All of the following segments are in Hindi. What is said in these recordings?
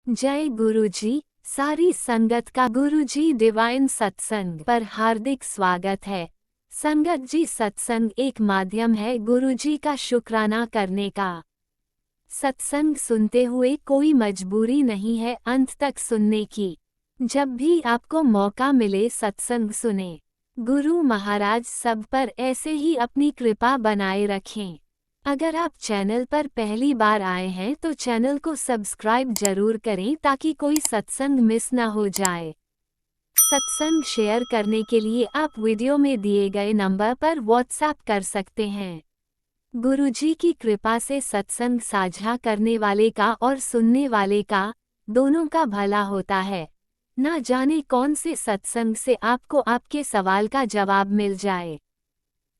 जय गुरुजी। सारी संगत का गुरुजी डिवाइन सत्संग पर हार्दिक स्वागत है। संगत जी, सत्संग एक माध्यम है गुरुजी का शुक्राना करने का। सत्संग सुनते हुए कोई मजबूरी नहीं है अंत तक सुनने की। जब भी आपको मौका मिले सत्संग सुने। गुरु महाराज सब पर ऐसे ही अपनी कृपा बनाए रखें। अगर आप चैनल पर पहली बार आए हैं तो चैनल को सब्सक्राइब जरूर करें ताकि कोई सत्संग मिस ना हो जाए। सत्संग शेयर करने के लिए आप वीडियो में दिए गए नंबर पर व्हाट्सएप कर सकते हैं। गुरुजी की कृपा से सत्संग साझा करने वाले का और सुनने वाले का दोनों का भला होता है। ना जाने कौन से सत्संग से आपको आपके सवाल का जवाब मिल जाए।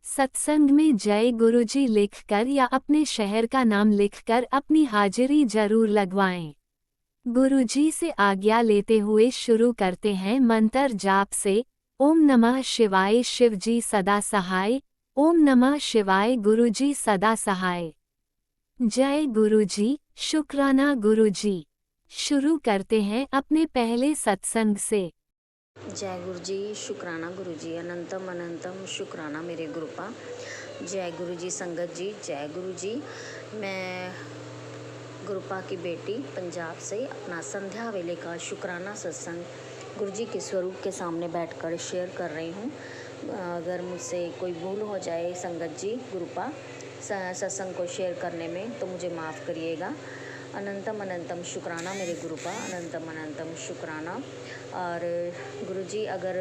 सत्संग में जय गुरुजी लिखकर या अपने शहर का नाम लिखकर अपनी हाजिरी जरूर लगवाएं। गुरुजी से आज्ञा लेते हुए शुरू करते हैं मंत्र जाप से। ओम नमः शिवाय शिवजी सदा सहाय। ओम नमः शिवाय गुरुजी सदा सहाय। जय गुरुजी, शुक्राना गुरुजी। शुरू करते हैं अपने पहले सत्संग से। जय गुरु जी, शुक्राना गुरु जी, अनंतम अनंतम शुक्राना मेरे गुरुपा। जय गुरु जी संगत जी, जय गुरु जी। मैं गुरुपा की बेटी पंजाब से अपना संध्या वेले का शुक्राना सत्संग गुरु जी के स्वरूप के सामने बैठकर शेयर कर रही हूँ। अगर मुझसे कोई भूल हो जाए संगत जी गुरुपा सत्संग को शेयर करने में तो मुझे माफ़ करिएगा। अनंतम अनंतम शुक्राना मेरे गुरुपा, अनंतम अनंतम शुक्राना। और गुरुजी अगर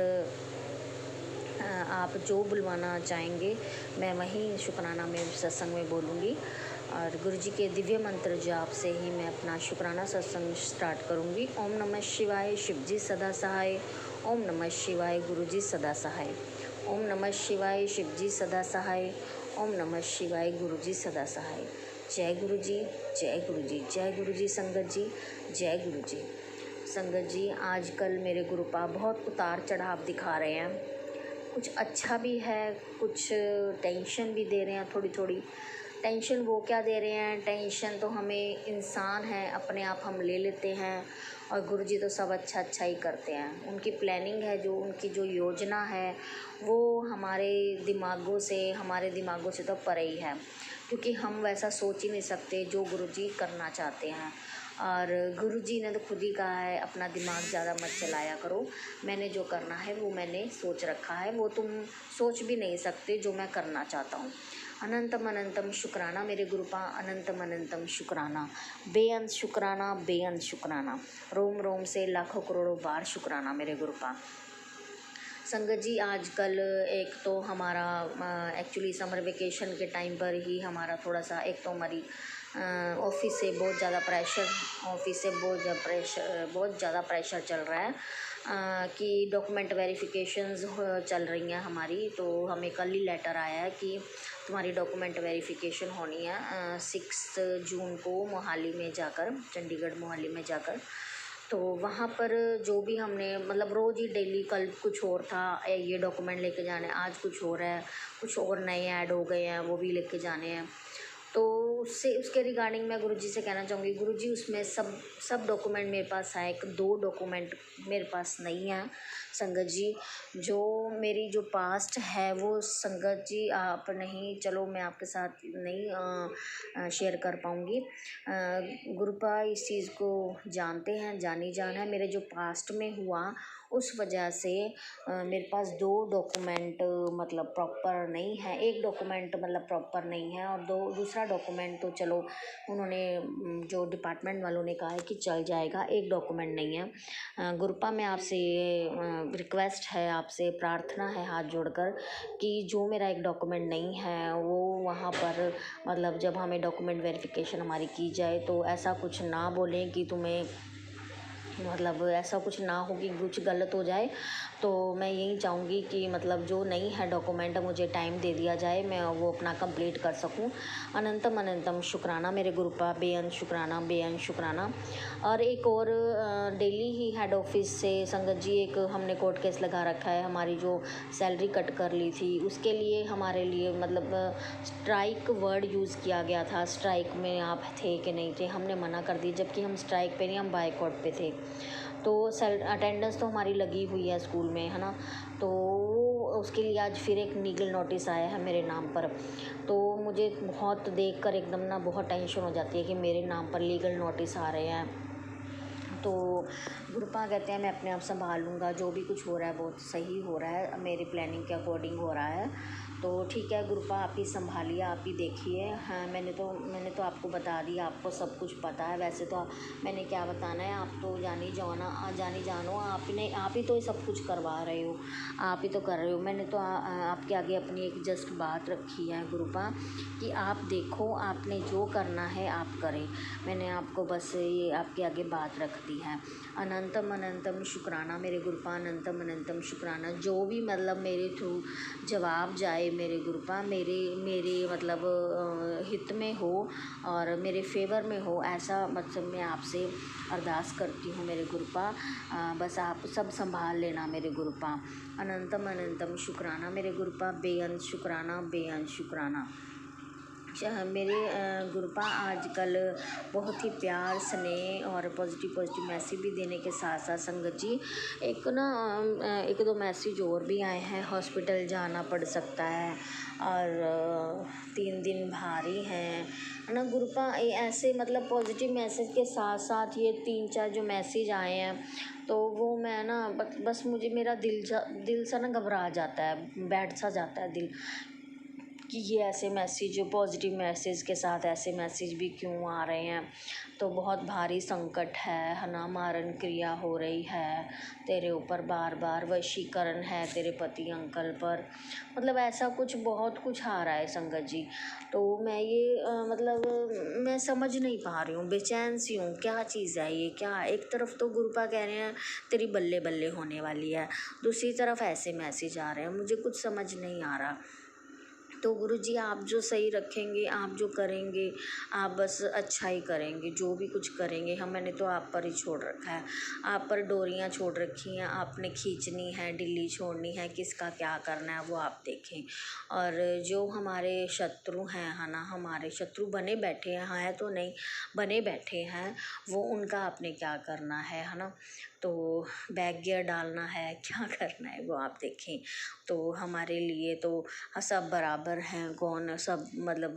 आप जो बुलवाना चाहेंगे मैं वहीं शुक्राना में सत्संग में बोलूँगी। और गुरुजी के दिव्य मंत्र जाप से ही मैं अपना शुक्राना सत्संग स्टार्ट करूँगी। ओम नमः शिवाय शिवजी सदा सहाय। ओम नमः शिवाय गुरुजी सदा सहाय। ओम नमः शिवाय शिवजी सदा सहाय। ओम नमः शिवाय गुरुजी सदा सहाय। जय गुरु जी, जय गुरु जी, जय गुरु जी संगत जी, जय गुरु जी। संगत जी, आजकल मेरे गुरुपा बहुत उतार चढ़ाव दिखा रहे हैं। कुछ अच्छा भी है, कुछ टेंशन भी दे रहे हैं। थोड़ी थोड़ी टेंशन वो क्या दे रहे हैं, टेंशन तो हमें इंसान है अपने आप हम ले लेते हैं। और गुरुजी तो सब अच्छा अच्छा ही करते हैं। उनकी प्लानिंग है, जो उनकी जो योजना है वो हमारे दिमागों से तो परे ही है, क्योंकि हम वैसा सोच ही नहीं सकते जो गुरुजी करना चाहते हैं। और गुरुजी ने तो खुद ही कहा है अपना दिमाग ज़्यादा मत चलाया करो, मैंने जो करना है वो मैंने सोच रखा है, वो तुम सोच भी नहीं सकते जो मैं करना चाहता हूँ। अनंतम अनंतम शुक्राना मेरे गुरुपा, अनंतम अनंतम शुक्राना, बेअंत शुक्राना, बेअंत शुक्राना, रोम रोम से लाखों करोड़ों बार शुक्राना मेरे गुरुपा। संगत जी, आजकल एक तो हमारा एक्चुअली समर वेकेशन के टाइम पर ही हमारा थोड़ा सा, एक तो हमारी ऑफिस से बहुत ज़्यादा प्रेशर चल रहा है कि डॉक्यूमेंट वेरिफिकेशंस चल रही हैं हमारी। तो हमें कल ही लेटर आया है कि तुम्हारी डॉक्यूमेंट वेरिफिकेशन होनी है 6 जून को मोहाली में जाकर, चंडीगढ़ मोहाली में जाकर। तो वहाँ पर जो भी हमने मतलब रोज़ ही डेली, कल कुछ और था ये डॉक्यूमेंट लेके जाने, आज कुछ और है, कुछ और नए ऐड हो गए हैं वो भी लेके जाने हैं। तो उसके रिगार्डिंग मैं गुरुजी से कहना चाहूँगी, गुरुजी उसमें सब डॉक्यूमेंट मेरे पास है, एक 2 डॉक्यूमेंट मेरे पास नहीं है संगत जी। जो मेरी जो पास्ट है वो संगत जी आप नहीं, चलो मैं आपके साथ नहीं शेयर कर पाऊँगी। गुरुपा इस चीज़ को जानते हैं, जानी जान है। मेरे जो पास्ट में हुआ उस वजह से मेरे पास 2 डॉक्यूमेंट मतलब प्रॉपर नहीं है। एक डॉक्यूमेंट मतलब प्रॉपर नहीं है और दूसरा डॉक्यूमेंट तो चलो उन्होंने जो डिपार्टमेंट वालों ने कहा है कि चल जाएगा, एक डॉक्यूमेंट नहीं है। गुरुपा में आपसे ये रिक्वेस्ट है, आपसे प्रार्थना है हाथ जोड़कर कि जो मेरा एक डॉक्यूमेंट नहीं है वो वहाँ पर मतलब जब हमें डॉक्यूमेंट वेरिफिकेशन हमारी की जाए तो ऐसा कुछ ना बोलें कि तुम्हें मतलब ऐसा कुछ ना हो कि कुछ गलत हो जाए। तो मैं यही चाहूँगी कि मतलब जो नहीं है डॉक्यूमेंट मुझे टाइम दे दिया जाए, मैं वो अपना कंप्लीट कर सकूँ। अनंतम अनंतम शुक्राना मेरे गुरुपा, बेअंत शुक्राना, बेअंत शुक्राना। और एक और डेली ही हेड ऑफिस से संगत जी एक हमने कोर्ट केस लगा रखा है। हमारी जो सैलरी कट कर ली थी उसके लिए हमारे लिए मतलब स्ट्राइक वर्ड यूज़ किया गया था। स्ट्राइक में आप थे कि नहीं थे, हमने मना कर दी, जबकि हम स्ट्राइक पे नहीं, हम बायकॉट पे थे। तो अटेंडेंस तो हमारी लगी हुई है स्कूल में, है ना। तो उसके लिए आज फिर एक लीगल नोटिस आया है मेरे नाम पर। तो मुझे बहुत देखकर एकदम ना बहुत टेंशन हो जाती है कि मेरे नाम पर लीगल नोटिस आ रहे हैं। तो गुरुपा कहते हैं मैं अपने आप संभालूँगा, जो भी कुछ हो रहा है बहुत सही हो रहा है, मेरी प्लानिंग के अकॉर्डिंग हो रहा है। तो ठीक है गुरुपा, आप ही संभालिए, आप ही देखिए। हाँ, मैंने तो आपको बता दिया, आपको सब कुछ पता है। वैसे तो मैंने क्या बताना है, आप तो जानी जानो, आप ही तो ये सब कुछ करवा रहे हो, आप ही तो कर रहे हो। मैंने तो आपके आगे अपनी एक जस्ट बात रखी है गुरुपा कि आप देखो, आपने जो करना है आप करें। मैंने आपको बस ये आपके आगे बात रख दी है। अनंतम अनंतम शुक्राना मेरे गुरुपा, अनंतम अनंतम शुक्राना। जो भी मतलब मेरे थ्रू जवाब जाए मेरे गुरुपा, मेरे मतलब हित में हो और मेरे फेवर में हो, ऐसा मतलब मैं आपसे अरदास करती हूँ मेरे गुरुपा। बस आप सब संभाल लेना मेरे गुरुपा। अनंतम अनंतम शुक्राना मेरे गुरुपा, बेअंत शुक्राना, बेअंत शुक्राना। मेरे गुरुपा आजकल बहुत ही प्यार स्नेह और पॉजिटिव मैसेज भी देने के साथ साथ संगत जी एक दो मैसेज और भी आए हैं। हॉस्पिटल जाना पड़ सकता है और 3 दिन भारी हैं, है ना गुरुपा। ऐसे मतलब पॉजिटिव मैसेज के साथ साथ ये 3-4 जो मैसेज आए हैं तो वो मैं ना बस मुझे मेरा दिल सा ना घबरा जाता है, बैठ सा जाता है दिल कि ये ऐसे मैसेज, पॉजिटिव मैसेज के साथ ऐसे मैसेज भी क्यों आ रहे हैं। तो बहुत भारी संकट है ना, मारण क्रिया हो रही है तेरे ऊपर, बार बार वशीकरण है तेरे पति अंकल पर, मतलब ऐसा कुछ बहुत कुछ आ रहा है संगत जी। तो मैं ये मतलब मैं समझ नहीं पा रही हूँ, बेचैन सी हूँ, क्या चीज़ है ये, क्या। एक तरफ तो गुरुपा कह रहे हैं तेरी बल्ले बल्ले होने वाली है, दूसरी तरफ ऐसे मैसेज आ रहे हैं, मुझे कुछ समझ नहीं आ रहा। तो गुरुजी आप जो सही रखेंगे, आप जो करेंगे, आप बस अच्छा ही करेंगे, जो भी कुछ करेंगे हम, मैंने तो आप पर ही छोड़ रखा है। आप पर डोरियां छोड़ रखी हैं, आपने खींचनी है, ढीली छोड़नी है, किसका क्या करना है वो आप देखें। और जो हमारे शत्रु हैं, है ना, हमारे शत्रु बने बैठे हैं तो नहीं, बने बैठे हैं, वो उनका आपने क्या करना है ना। तो बैक गियर डालना है, क्या करना है वो आप देखें। तो हमारे लिए तो सब बराबर हैं, कौन सब मतलब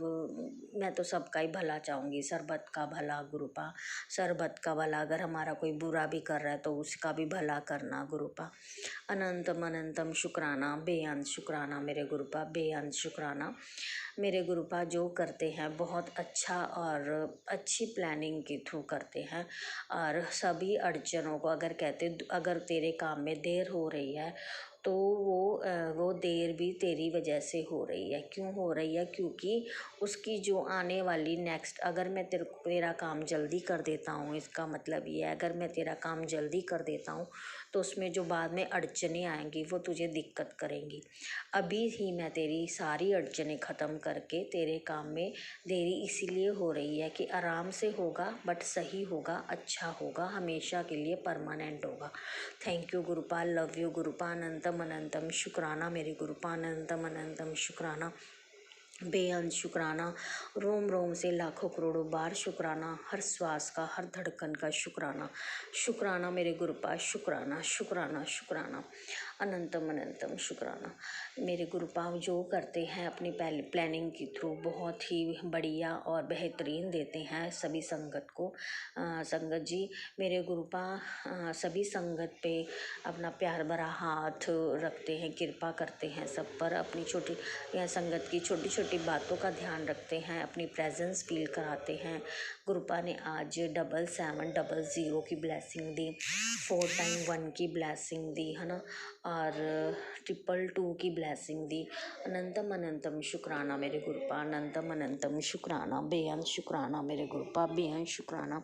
मैं तो सबका ही भला चाहूँगी, सरबत का भला गुरुपा, सरबत का भला। अगर हमारा कोई बुरा भी कर रहा है तो उसका भी भला करना गुरुपा। अनंतम अनंतम शुक्राना, बेअंत शुक्राना मेरे गुरुपा, बेअंत शुक्राना मेरे गुरुपा। जो करते हैं बहुत अच्छा और अच्छी प्लानिंग के थ्रू करते हैं। और सभी अड़चनों को अगर तेरे काम में देर हो रही है तो वो देर भी तेरी वजह से हो रही है। क्यों हो रही है? क्योंकि उसकी जो आने वाली नेक्स्ट, अगर मैं तेरा काम जल्दी कर देता हूँ, इसका मतलब ये है अगर मैं तेरा काम जल्दी कर देता हूँ तो उसमें जो बाद में अड़चनें आएंगी वो तुझे दिक्कत करेंगी। अभी ही मैं तेरी सारी अड़चनें ख़त्म करके तेरे काम में देरी इसीलिए हो रही है कि आराम से होगा, बट सही होगा, अच्छा होगा, हमेशा के लिए परमानेंट होगा। थैंक यू गुरुपा, लव यू गुरुपा, अनंतम अनंतम शुक्राना मेरे गुरुपा, अनंतम अनंतम शुक्राना, बेअंत शुक्राना, रोम रोम से लाखों करोड़ों बार शुक्राना, हर श्वास का, हर धड़कन का शुक्राना। शुक्राना मेरे गुरुपा, शुक्राना शुक्राना शुक्राना, अनंतम अनंतम शुक्राना मेरे गुरुपा। जो करते हैं अपनी प्लानिंग के थ्रू बहुत ही बढ़िया और बेहतरीन देते हैं सभी संगत को। संगत जी मेरे गुरुपा सभी संगत पे अपना प्यार भरा हाथ रखते हैं, कृपा करते हैं सब पर, अपनी छोटी या संगत की छोटी छोटी बातों का ध्यान रखते हैं, अपनी प्रेजेंस फील कराते हैं। गुरुपा ने आज 7700 की ब्लैसिंग दी, 4x1 की ब्लैसिंग दी है ना, और 222 की ब्लैसिंग दी। अनंतम अनंतम शुक्राना मेरे गुरुपा, अनंतम अनंतम शुक्राना, बेअंत शुक्राना मेरे गुरुपा, बेअंत शुक्राना।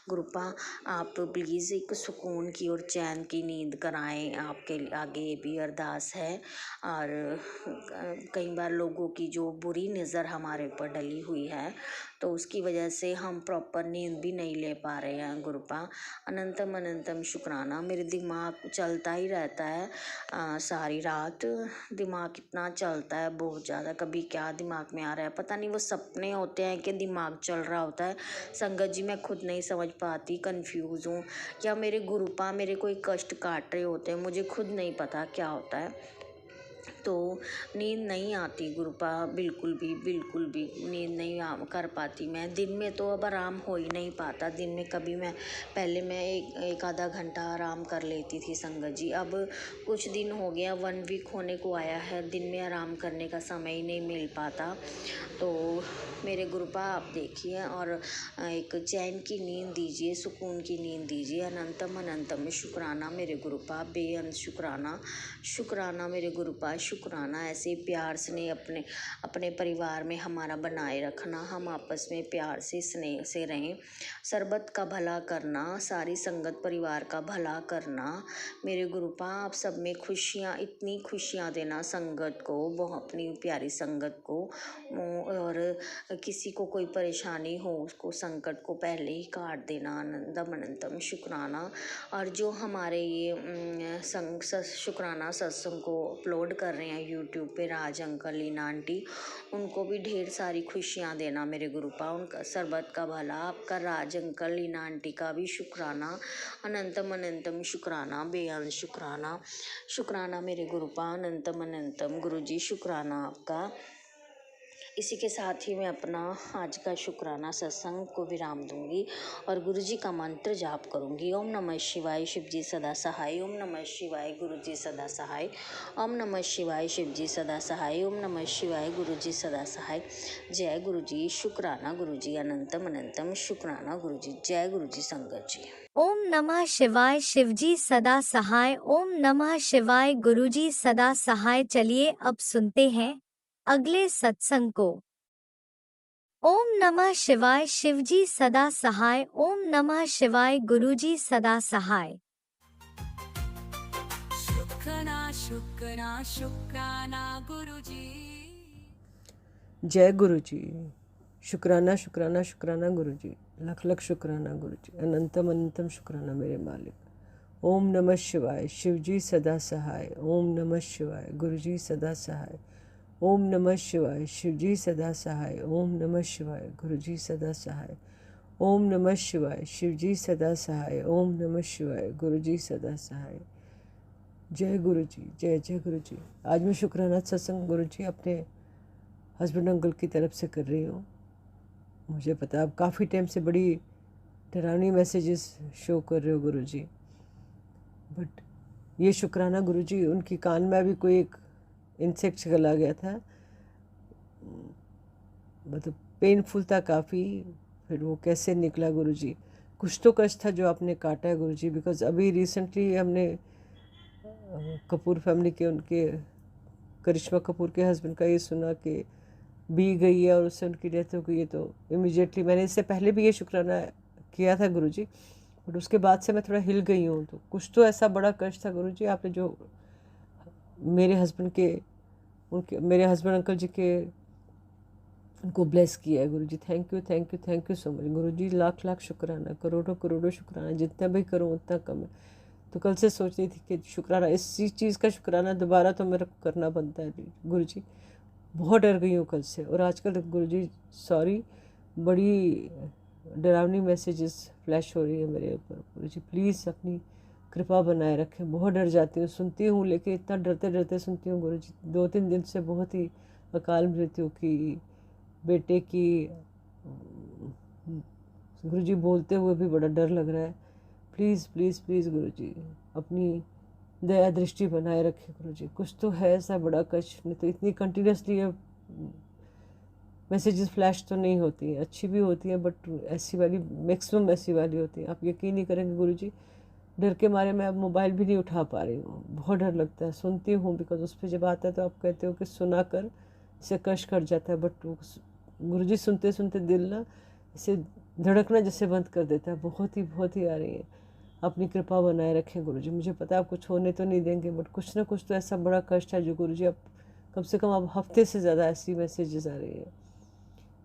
गुरुपा आप प्लीज़ एक सुकून की और चैन की नींद कराएं, आपके आगे ये भी अरदास है। और कई बार लोगों की जो बुरी नज़र हमारे ऊपर डली हुई है, तो उसकी वजह से हम प्रॉपर नींद भी नहीं ले पा रहे हैं गुरुपा। अनंतम अनंतम शुक्राना। मेरे दिमाग चलता ही रहता है सारी रात, दिमाग इतना चलता है बहुत ज़्यादा, कभी क्या दिमाग में आ रहा है पता नहीं, वो सपने होते हैं कि दिमाग चल रहा होता है। संगत जी मैं खुद नहीं समझ पाती, कंफ्यूज हूँ, या मेरे गुरुपा मेरे कोई कष्ट काट रहे होते हैं, मुझे खुद नहीं पता क्या होता है। तो नींद नहीं आती गुरुपा, बिल्कुल भी नींद नहीं कर पाती मैं। दिन में तो अब आराम हो ही नहीं पाता, दिन में कभी मैं पहले मैं एक आधा घंटा आराम कर लेती थी संगत जी, अब कुछ दिन हो गया, 1 वीक होने को आया है, दिन में आराम करने का समय ही नहीं मिल पाता। तो मेरे गुरुपा आप देखिए और एक चैन की नींद दीजिए, सुकून की नींद दीजिए। अनंतम अनंतम शुक्राना मेरे गुरुपा, बेअंत शुक्राना, शुक्राना मेरे गुरुपा, शुक्राना। ऐसे प्यार स्नेह अपने अपने परिवार में हमारा बनाए रखना, हम आपस में प्यार से स्नेह से रहें, सरबत का भला करना, सारी संगत परिवार का भला करना मेरे गुरुपा। आप सब में खुशियाँ, इतनी खुशियाँ देना संगत को, वो अपनी प्यारी संगत को, और किसी को कोई परेशानी हो उसको संकट को पहले ही काट देना। आनंदम अनंतम शुक्राना। और जो हमारे ये शुक्राना सत्संग को अपलोड कर रहे हैं यूट्यूब पे, राज अंकल, लीना आंटी, उनको भी ढेर सारी खुशियाँ देना मेरे गुरुपा, उनका सरबत का भला। आपका राज अंकल, लीना आंटी का भी शुक्राना, अनंतम अनंतम शुक्राना, बेअंत शुक्राना, शुक्राना मेरे गुरुपा, अनंतम अनंतम गुरुजी शुक्राना आपका। इसी के साथ ही मैं अपना आज का शुक्राना सत्संग को विराम दूंगी और गुरुजी का मंत्र जाप करूंगी। ओम नमः शिवाय, शिव जी सदा सहाय। ओम नमः शिवाय, गुरुजी सदा सहाय। ओम नमः शिवाय, शिव जी सदा सहाय। ओम नमः शिवाय, गुरुजी सदा सहाय। जय गुरुजी, शुक्राना गुरुजी, अनंतम अनंतम शुक्राना गुरुजी। जय गुरुजी संगत जी। ओम नमः शिवाय, शिवजी सदा सहाय। ओम नमः शिवाय, गुरुजी सदा सहाय। चलिए अब सुनते हैं अगले सत्संग को। ओम नमः शिवाय, शिवजी सदा सहाय। ओम नमः शिवाय, गुरुजी सदा सहाय। शुक्राना शुक्राना शुक्राना गुरुजी। जय गुरु जी। शुक्राना शुक्राना शुक्राना गुरु जी, लख लख शुक्राना गुरु जी, अनंतम अनंतम शुक्राना मेरे मालिक। ओम नमः शिवाय, शिव जी सदा सहाय। ओम नमः शिवाय, गुरु जी सदा सहाय। ओम नमः शिवाय, शिव जी सदा सहाय। ओम नमः शिवाय, गुरु जी सदा सहाय। ओम नमः शिवाय, शिव जी सदा सहाय। ओम नमः शिवाय, गुरु जी सदा सहाय। जय गुरु जी, जय जय गुरु जी। आज मैं शुक्राना सत्संग गुरु जी अपने हस्बैंड अंकल की तरफ से कर रही हूँ। मुझे पता है आप काफ़ी टाइम से बड़ी डरावनी मैसेजेस शो कर रहे हो गुरु जी, बट ये शुक्राना गुरु जी, उनकी कान में अभी कोई एक इंसेक्ट चला गया था, मतलब पेनफुल था काफ़ी, फिर वो कैसे निकला गुरु जी। कुछ तो कष्ट था जो आपने काटा है गुरु जी, बिकॉज अभी रिसेंटली हमने कपूर फैमिली के, उनके करिश्मा कपूर के हस्बैंड का ये सुना कि बी गई है और उससे उनकी डेथ हो गई है। तो इमीडिएटली मैंने इससे पहले भी ये शुक्राना किया था गुरु जी, बट उसके बाद से मैं थोड़ा हिल गई हूँ। तो कुछ तो ऐसा बड़ा कष्ट था गुरु जी, आपने जो मेरे हस्बैंड के, उनके, मेरे हस्बैंड अंकल जी के, उनको ब्लेस किया है गुरु जी। Thank you thank you thank you so much गुरु जी। लाख लाख शुक्राना, करोड़ों करोड़ों शुक्राना, जितना भी करूँ उतना कम है। तो कल से सोच रही थी कि शुक्राना, इसी चीज़ का शुक्राना दोबारा तो मेरे को करना बनता है गुरु जी। बहुत डर गई हूँ कल से, और आजकल गुरु जी सॉरी, बड़ी डरावनी मैसेजेस फ्लैश हो रही है मेरे ऊपर गुरु जी। प्लीज़ अपनी कृपा बनाए रखें। बहुत डर जाती हूँ, सुनती हूँ लेकिन इतना डरते डरते सुनती हूँ गुरु जी। 2-3 दिन से बहुत ही अकाल मृत्यु की, बेटे की, गुरु जी बोलते हुए भी बड़ा डर लग रहा है। प्लीज़ प्लीज़ प्लीज़ गुरु जी अपनी दया दृष्टि बनाए रखे गुरु जी। कुछ तो है ऐसा बड़ा कष्ट, नहीं तो इतनी कंटिन्यूसली मैसेजेस फ्लैश तो नहीं होती हैं, अच्छी भी होती हैं बट ऐसी वाली मैक्सिमम ऐसी वाली होती हैं। आप यकीन नहीं करेंगे गुरुजी, डर के मारे मैं अब मोबाइल भी नहीं उठा पा रही हूँ, बहुत डर लगता है। सुनती हूँ बिकॉज उस पर जब आता है तो आप कहते हो कि सुना कर इसे कश कर जाता है, बट गुरुजी सुनते सुनते दिल ना इसे धड़कना जैसे बंद कर देता है। बहुत ही आ रही है। अपनी कृपा बनाए रखें गुरुजी। मुझे पता है आप कुछ होने तो नहीं देंगे बट कुछ ना कुछ तो ऐसा बड़ा कष्ट है जो गुरुजी आप कम से कम अब हफ्ते से ज़्यादा ऐसी मैसेजेस आ रही है।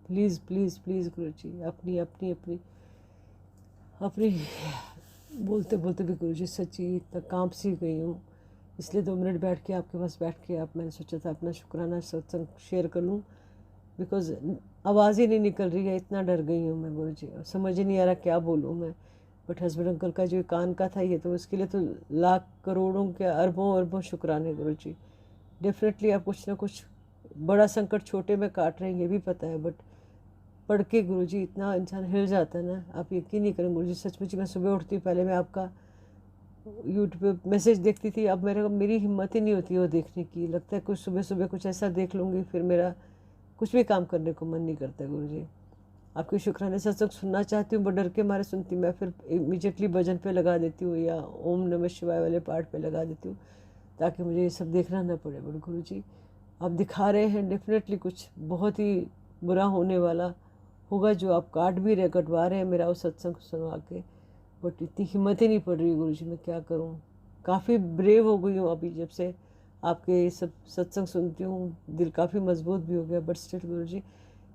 प्लीज़ प्लीज़ प्लीज़ गुरुजी, अपनी अपनी अपनी अपनी बोलते बोलते भी गुरुजी सच्ची इतना कांप सी गई हूँ। इसलिए 2 मिनट बैठ के आपके पास बैठ के आप मैंने सोचा था अपना शुक्राना सत्संग शेयर कर लूँ, बिकॉज आवाज़ ही नहीं निकल रही है, इतना डर गई हूँ मैं गुरुजी। और समझ ही नहीं आ रहा क्या बोलूँ मैं। बट हस्बैंड अंकल का जो कान का था ये तो उसके लिए तो लाख करोड़ों के अरबों अरबों शुक्राने गुरुजी। डेफिनेटली आप कुछ ना कुछ बड़ा संकट छोटे में काट रहे हैं, ये भी पता है, बट पढ़ के गुरुजी इतना इंसान हिल जाता है ना, आप यकीन नहीं करेंगे गुरुजी। सचमुच मैं सुबह उठती हूँ, पहले मैं आपका यूट्यूब पे मैसेज देखती थी, अब मेरी हिम्मत ही नहीं होती है वो देखने की। लगता है कुछ सुबह सुबह कुछ ऐसा देख लूँगी फिर मेरा कुछ भी काम करने को मन नहीं करता गुरुजी। आपके शुक्राने सत्संग सुनना चाहती हूँ बट डर के मारे सुनती, मैं फिर इमीडिएटली भजन पे लगा देती हूँ या ओम नमः शिवाय वाले पार्ट पे लगा देती हूँ ताकि मुझे ये सब देखना ना पड़े। बट गुरुजी आप दिखा रहे हैं डेफिनेटली कुछ बहुत ही बुरा होने वाला होगा जो आप काट भी रहे, कटवा रहे हैं मेरा वो सत्संग सुनवा के। बट इतनी हिम्मत ही नहीं पड़ रही गुरुजी, मैं क्या करूँ। काफ़ी ब्रेव हो गई हूँ अभी जब से आपके ये सब सत्संग सुनती हूँ, दिल काफ़ी मजबूत भी हो गया। बट स्टिल गुरुजी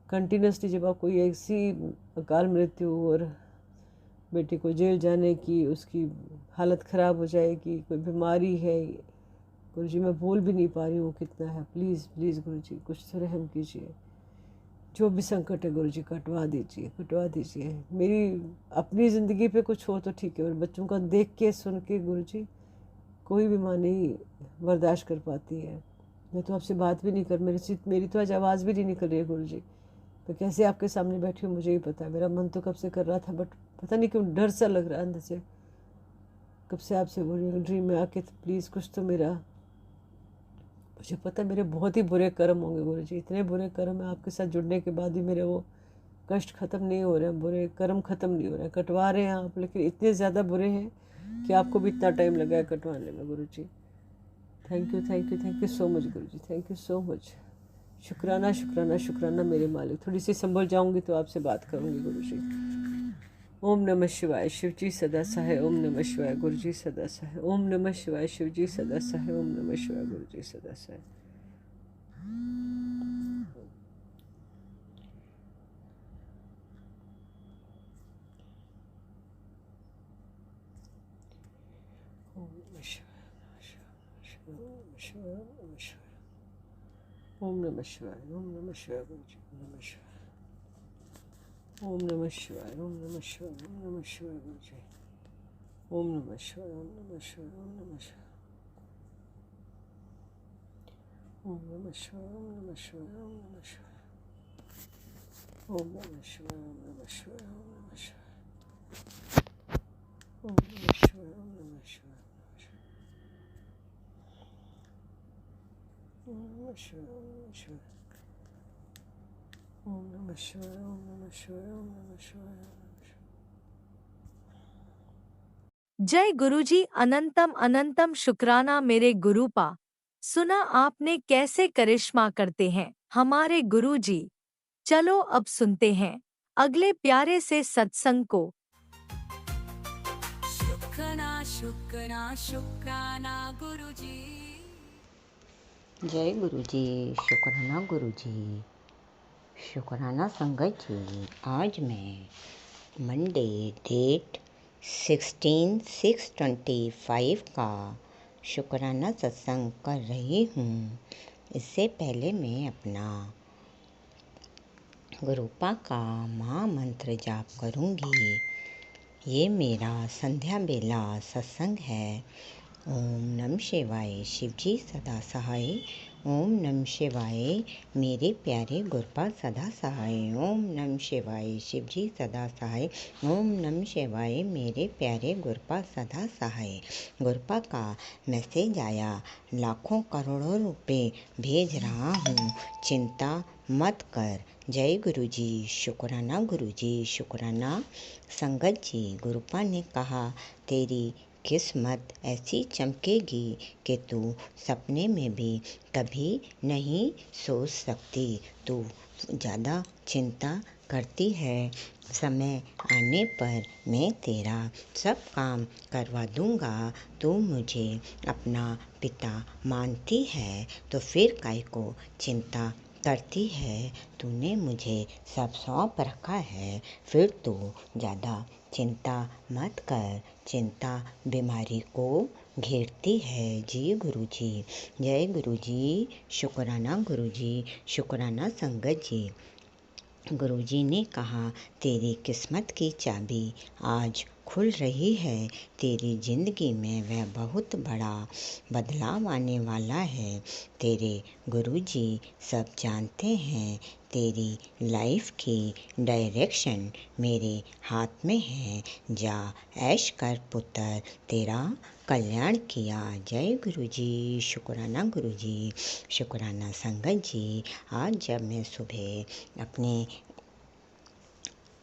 कंटिन्यूसली जब आप कोई ऐसी अकाल मृत्यु और बेटी को जेल जाने की, उसकी हालत ख़राब हो जाएगी, कोई बीमारी है गुरुजी, मैं बोल भी नहीं पा रही हूँ कितना है। प्लीज़ प्लीज़ गुरुजी कुछ तो रहम कीजिए। जो भी संकट है गुरुजी कटवा दीजिए, कटवा दीजिए। मेरी अपनी ज़िंदगी पे कुछ हो तो ठीक है, और बच्चों का देख के सुन के गुरुजी कोई भी माँ नहीं बर्दाश्त कर पाती है। मैं तो आपसे बात भी नहीं कर, मेरी तो आज आवाज़ भी नहीं निकल रही है गुरुजी। तो कैसे आपके सामने बैठी हूँ मुझे ही पता है। मेरा मन तो कब से कर रहा था बट पता नहीं क्यों डर सा लग रहा है अंदर से। कब से आपसे बोल रही हूँ ड्रीम में आके, तो प्लीज़ कुछ तो मेरा, मुझे पता है मेरे बहुत ही बुरे कर्म होंगे गुरुजी, इतने बुरे कर्म है आपके साथ जुड़ने के बाद भी मेरे वो कष्ट ख़त्म नहीं हो रहे हैं, बुरे कर्म ख़त्म नहीं हो रहे हैं। कटवा रहे हैं आप लेकिन इतने ज़्यादा बुरे हैं कि आपको भी इतना टाइम लगा है कटवाने में गुरुजी। थैंक यू सो मच गुरुजी, थैंक यू सो मच। शुक्राना शुक्राना शुक्राना मेरे मालिक। थोड़ी सी संभल जाऊंगी तो आपसे बात करूंगी गुरुजी। ओम नमः शिवाय, शिवजी सदा सहाय। ओम नमः शिवाय, गुरुजी सदा सहाय। ओम नमः शिवाय, शिवजी सदा सहाय। ओम नमः शिवाय, गुरुजी सदा सहाय। ओम नमः शिवाय, ओम नमः शिवाय, ओम नमः शिवाय, गुरुजी नमः शिवाय। ओम नमः शिवाय, ओम नमः शिवाय, ओम नमः शिवाय, गुरुजी ओम नमः शिवाय, ओम नमः शिवाय, ओम नमः शिवाय, ओम नमः शिवाय, ओम नमः शिवाय, ओम नमः शिवाय, ओम नमः शिवाय, ओम नमः शिवाय, ओम नमः शिवाय, ओम नमः शिवाय, ओम नमः शिवाय, ओम नमः शिवाय, ओम नमः शिवाय, ओम नमः शिवाय, ओम नमः शिवाय। जय गुरुजी, अनंतम अनंतम शुक्राना मेरे गुरुपा। सुना आपने कैसे करिश्मा करते हैं हमारे गुरुजी। चलो अब सुनते हैं अगले प्यारे से सत्संग को। शुक्राना शुक्राना शुक्राना गुरुजी। जय गुरुजी, शुक्राना गुरुजी, शुक्राना संगत जी। आज मैं मंडे डेट 16/6/25 का शुक्राना सत्संग कर रही हूँ। इससे पहले मैं अपना गुरुपा का महामंत्र जाप करूँगी। ये मेरा संध्या बेला सत्संग है। ओम नमः शिवाय, शिवजी सदा सहाय। ओम नमः शिवाय मेरे प्यारे गुरपा सदा सहाय। ओम नमः शिवाय शिवजी सदा सहाय। ओम नमः शिवाय मेरे प्यारे गुरपा सदा सहाय। गुरपा का मैसेज आया, लाखों करोड़ों रुपए भेज रहा हूँ, चिंता मत कर। जय गुरुजी, शुक्राना गुरुजी, शुक्राना। संगत जी, गुरपा ने कहा, तेरी किस्मत ऐसी चमकेगी कि तू सपने में भी कभी नहीं सोच सकती। तू ज़्यादा चिंता करती है, समय आने पर मैं तेरा सब काम करवा दूंगा। तू मुझे अपना पिता मानती है तो फिर काहे को चिंता करती है। तूने मुझे सब सौंप रखा है, फिर तू ज़्यादा चिंता मत कर। चिंता बीमारी को घेरती है। जी गुरुजी, जय गुरुजी, शुक्राना गुरुजी, शुक्राना संगत जी। गुरुजी ने कहा, तेरी किस्मत की चाबी आज खुल रही है। तेरी ज़िंदगी में वह बहुत बड़ा बदलाव आने वाला है। तेरे गुरुजी सब जानते हैं। तेरी लाइफ की डायरेक्शन मेरे हाथ में है। जा ऐश कर पुत्र, तेरा कल्याण किया। जय गुरुजी, शुक्राना गुरुजी, शुक्राना संगत जी। आज जब मैं सुबह अपने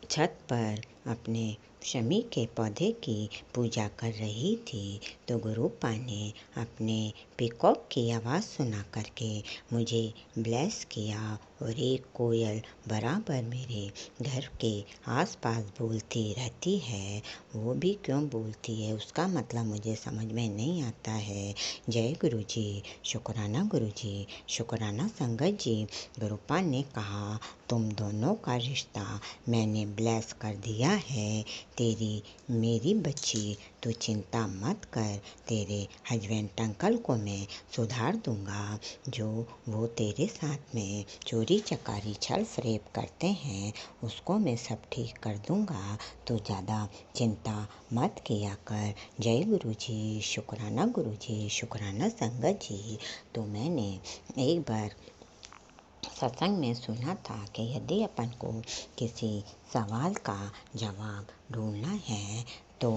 छत पर अपने शमी के पौधे की पूजा कर रही थी तो गुरुपा ने अपने पीकॉक की आवाज़ सुना करके मुझे ब्लेस किया। और एक कोयल बराबर मेरे घर के आसपास बोलती रहती है। वो भी क्यों बोलती है उसका मतलब मुझे समझ में नहीं आता है। जय गुरुजी, शुक्राना गुरुजी, शुक्राना संगत जी। गुरुपा ने कहा, तुम दोनों का रिश्ता मैंने ब्लेस कर दिया है। तेरी मेरी बच्ची, तू चिंता मत कर। तेरे हस्बैंड अंकल को मैं सुधार दूंगा। जो वो तेरे साथ में चोरी चकारी छल फरेब करते हैं उसको मैं सब ठीक कर दूंगा। तो ज़्यादा चिंता मत किया कर। जय गुरुजी, शुक्राना गुरुजी, शुक्राना संगत जी। तो मैंने एक बार सत्संग में सुना था कि यदि अपन को किसी सवाल का जवाब ढूंढना है तो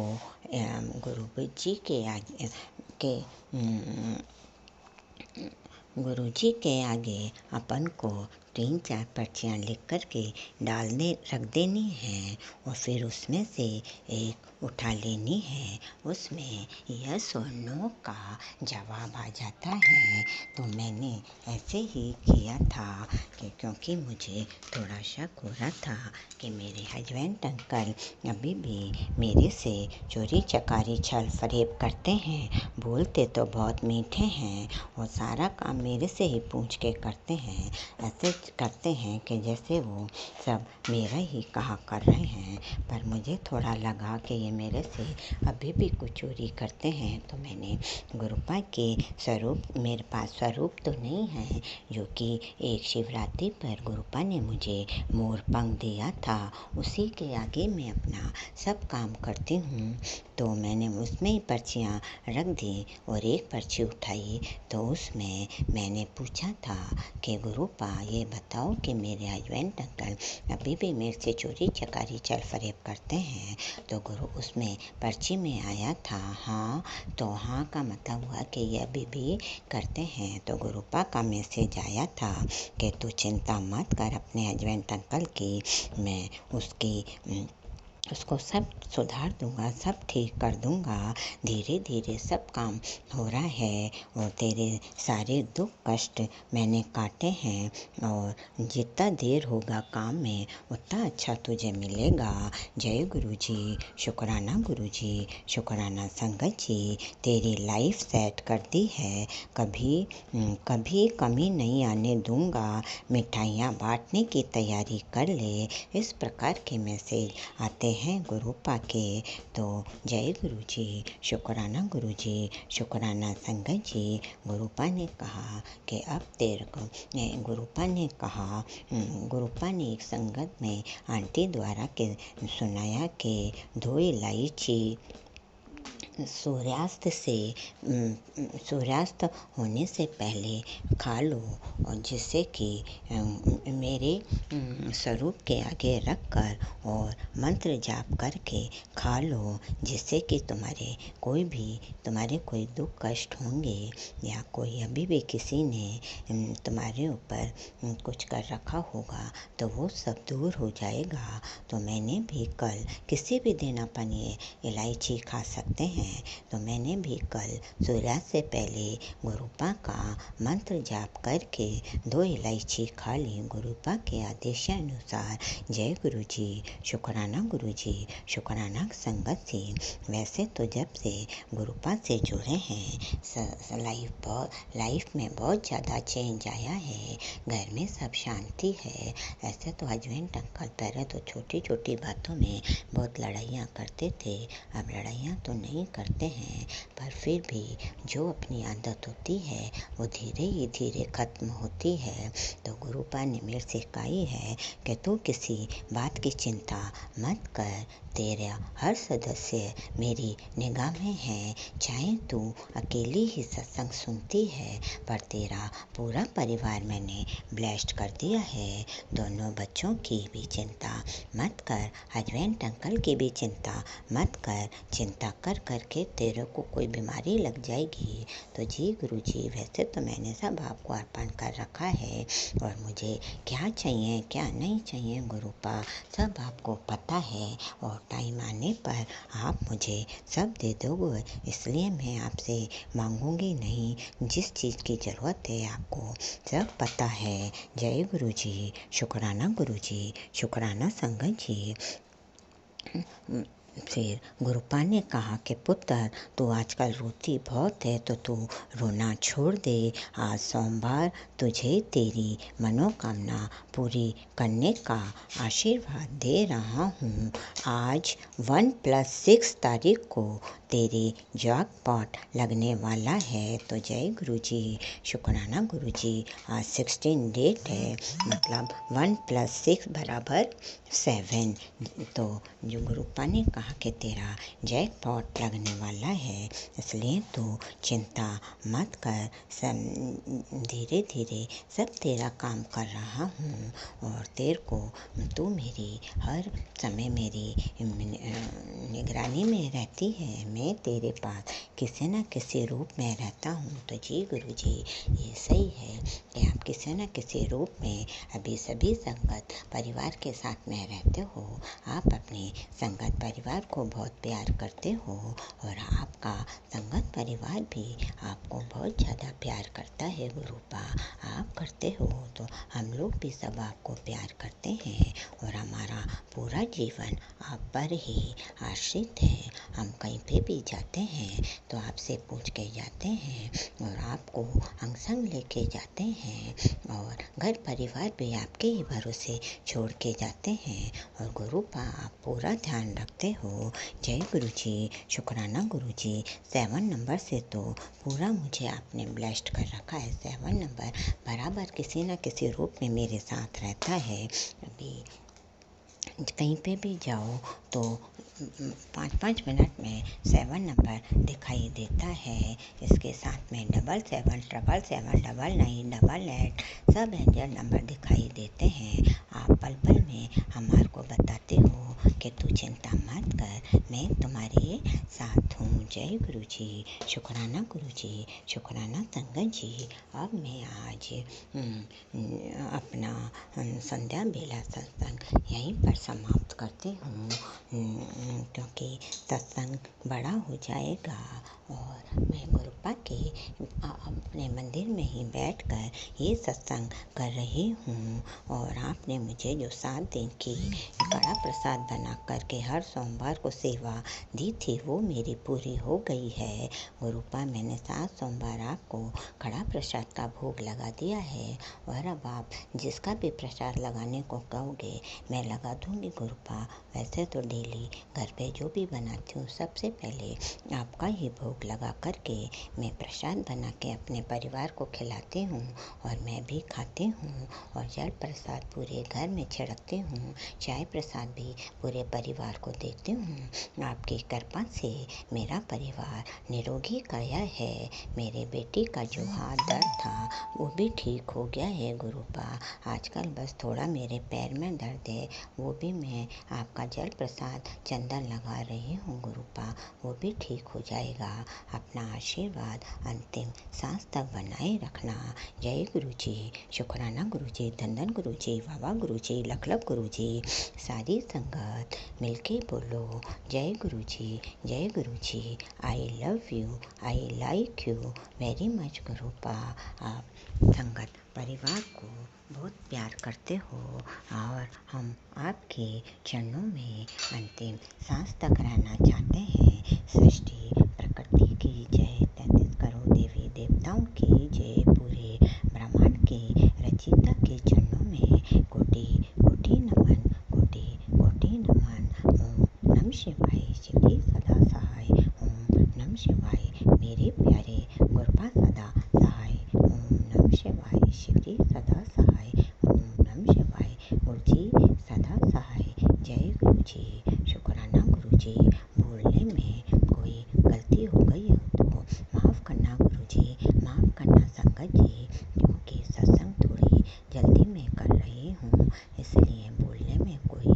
गुरु जी के आगे के गुरु जी के आगे अपन को 3-4 पर्चियाँ लिख कर के रख देनी है और फिर उसमें से एक उठा लेनी है। उसमें यस और नो का जवाब आ जाता है। तो मैंने ऐसे ही किया था कि क्योंकि मुझे थोड़ा शक हो रहा था कि मेरे हस्बैंड अंकल अभी भी मेरे से चोरी चकारी छल फरेब करते हैं। बोलते तो बहुत मीठे हैं और सारा काम मेरे से ही पूछ के करते हैं। ऐसे करते हैं कि जैसे वो सब मेरा ही कहा कर रहे हैं। पर मुझे थोड़ा लगा कि ये मेरे से अभी भी कुछ चोरी करते हैं। तो मैंने गुरुपा के स्वरूप, मेरे पास स्वरूप तो नहीं है, जो कि एक शिवरात्रि पर गुरुपा ने मुझे मोर पंख दिया था, उसी के आगे मैं अपना सब काम करती हूँ। तो मैंने उसमें ही पर्चियाँ रख दी और एक पर्ची उठाई तो उसमें मैंने पूछा था कि गुरुपा ये बताओ कि मेरे हस्बैंड अंकल अभी भी मेरे से चोरी चकारी छल फरेब करते हैं। तो गुरु उसमें पर्ची में आया था हाँ। तो हाँ का मतलब हुआ कि ये अभी भी करते हैं। तो गुरुपा का मैसेज आया था कि तू चिंता मत कर अपने हस्बैंड अंकल की, मैं उसको सब सुधार दूंगा, सब ठीक कर दूंगा। धीरे धीरे सब काम हो रहा है और तेरे सारे दुख कष्ट मैंने काटे हैं और जितना देर होगा काम में उतना अच्छा तुझे मिलेगा। जय गुरुजी, शुक्राना गुरुजी, शुक्राना संगत जी। तेरी लाइफ सेट कर दी है, कभी कमी नहीं आने दूंगा। मिठाइयाँ बांटने की तैयारी कर ले। इस प्रकार के मैसेज आते हैं गुरुपा के। तो जय गुरुजी, शुक्राना गुरुजी, शुक्राना संगत जी। गुरुपा ने कहा कि अब तेरे को गुरुपा ने एक संगत में आंटी द्वारा के सुनाया कि 2 इलायची सूर्यास्त होने से पहले खा लो, और जिससे कि मेरे स्वरूप के आगे रख कर और मंत्र जाप करके खा लो, जिससे कि तुम्हारे कोई दुख कष्ट होंगे या कोई अभी भी किसी ने तुम्हारे ऊपर कुछ कर रखा होगा तो वो सब दूर हो जाएगा। तो मैंने भी कल किसी भी दिन अपन ये इलायची खा सकते हैं, तो मैंने भी कल सूर्यास्त से पहले गुरुपा का मंत्र जाप करके 2 इलायची खा ली गुरुपा के आदेशानुसार। जय गुरु जी, शुक्राना संगत जी। वैसे तो जब से गुरुपा से जुड़े हैं लाइफ में बहुत ज़्यादा चेंज आया है, घर में सब शांति है। ऐसे तो हस्बैंड अंकल पहले तो छोटी छोटी बातों में बहुत लड़ाइयाँ करते थे, अब लड़ाइयाँ तो नहीं करते हैं, पर फिर भी जो अपनी आदत होती है वो धीरे ही धीरे ख़त्म होती है। तो गुरुपा ने मेरे से कही है कि तू किसी बात की चिंता मत कर, तेरा हर सदस्य मेरी निगाह में है। चाहे तू अकेली ही सत्संग सुनती है, पर तेरा पूरा परिवार मैंने ब्लेस्ड कर दिया है। दोनों बच्चों की भी चिंता मत कर, हस्बैंड अंकल की भी चिंता मत कर। चिंता कर करके तेरे को कोई बीमारी लग जाएगी। तो जी गुरु जी, वैसे तो मैंने सब आपको अर्पण कर रखा है, और मुझे क्या चाहिए क्या नहीं चाहिए गुरुपा सब आपको पता है, और टाइम आने पर आप मुझे सब दे दोगे, इसलिए मैं आपसे मांगूंगी नहीं। जिस चीज़ की ज़रूरत है आपको सब पता है। जय गुरु जी, शुक्राना संगत जी। फिर गुरुपा ने कहा कि पुत्र, तू आजकल रोती बहुत है तो तू रोना छोड़ दे। आज सोमवार, तुझे तेरी मनोकामना पूरी करने का आशीर्वाद दे रहा हूँ। आज 1+6 तारीख को तेरे जैकपॉट लगने वाला है। तो जय गुरु जी, शुक्राना गुरु जी। आज 16 डेट है, मतलब 1+6 = 7। तो जो गुरुपा ने कहा कि तेरा जैकपॉट लगने वाला है, इसलिए तू चिंता मत कर, सब धीरे धीरे सब तेरा काम कर रहा हूँ, और तेरे को तू मेरी हर समय मेरी निगरानी में रहती है। मैं तेरे पास किसी न किसी रूप में रहता हूँ। तो जी गुरु जी, ये सही है कि आप किसी न किसी रूप में अभी सभी संगत परिवार के साथ में रहते हो। आप अपने संगत परिवार को बहुत प्यार करते हो, और आपका संगत परिवार भी आपको बहुत ज़्यादा प्यार करता है गुरुपा। आप करते हो तो हम लोग भी सब आपको प्यार करते हैं, और हमारा पूरा जीवन आप पर ही आश्रित है। हम कहीं पे भी जाते हैं तो आपसे पूछ के जाते हैं, और आपको हम संग लेके जाते हैं, और घर परिवार भी आपके ही भरोसे छोड़ के जाते हैं, और गुरुपा आप पूरा ध्यान रखते हो। जय गुरु जी, शुक्राना गुरु जी। 7 नंबर से तो पूरा मुझे आपने ब्लेस्ड कर रखा है। 7 नंबर बराबर किसी न किसी रूप में मेरे साथ रहता है। अभी कहीं पे भी जाओ तो 5-5 मिनट में 7 नंबर दिखाई देता है। इसके साथ में 77, 777, 99, 88 सब एंजल नंबर दिखाई देते हैं। आप पल पल में हमारे को बताते हो कि तू चिंता मत कर, मैं तुम्हारे साथ हूँ। जय गुरु जी, शुक्राना संगत जी। अब मैं आज अपना संध्या बेला सत्संग यहीं पर समाप्त करती हूँ, क्योंकि सत्संग बड़ा हो जाएगा, और मैं गुरुपा के अपने मंदिर में ही बैठकर ये सत्संग कर रही हूँ। और आपने मुझे जो 7 दिन की कड़ा प्रसाद बना करके हर सोमवार को सेवा दी थी, वो मेरी पूरी हो गई है। गुरुपा, मैंने 7 सोमवार आपको कड़ा प्रसाद का भोग लगा दिया है, और अब आप जिसका भी प्रसाद लगाने को कहोगे मैं लगा दूंगी गुरुपा। वैसे तो डेली घर पे जो भी बनाती हूँ सबसे पहले आपका ही भोग लगा करके मैं प्रसाद बना के अपने परिवार को खिलाती हूँ और मैं भी खाती हूँ और जल प्रसाद पूरे घर में छिड़कती हूँ। चाय प्रसाद भी पूरे परिवार को देती हूँ। आपकी कृपा से मेरा परिवार निरोगी काया है। मेरे बेटी का जो हाथ दर्द था वो भी ठीक हो गया है गुरुपा। आजकल बस थोड़ा मेरे पैर में दर्द है, वो भी मैं आपका जल प्रसाद चंदन लगा रही हूँ गुरुपा, वो भी ठीक हो जाएगा। अपना आशीर्वाद अंतिम सांस तक बनाए रखना। जय गुरु जी, शुक्राना गुरु जी, धंधन गुरु जी, बाबा गुरु जी, लखलख गुरु जी। सारी संगत मिलके बोलो जय गुरु जी, जय गुरु जी। I love you, I like you very much गुरुपा। आप संगत परिवार को बहुत प्यार करते हो और हम आपके चरणों में अंतिम सांस तक रहना चाहते हैं। सृष्टि प्रकृति की जय, 33 करोड़ देवी देवताओं की जय, पूरे ब्रह्मांड के रचयिता के चरणों में कोटि कोटि नमन, कोटि कोटि नमन। ओम नमः शिवाय, शिव जी सदा सहाय। ओम नमः शिवाय, मेरे प्यारे गुरुपा सदा सहाय। ओम नमः शिवाय, शिव जी सदा सहाय। ओम नमः शिवाय, गुरु जी सदा सहाय। जय गुरु जी, शुक्राना गुरु जी। बोलने में कोई गलती हो गई हो तो माफ़ करना गुरु जी, माफ़ करना संगत जी, क्योंकि सत्संग थोड़ी जल्दी में कर रही हूँ, इसलिए बोलने में कोई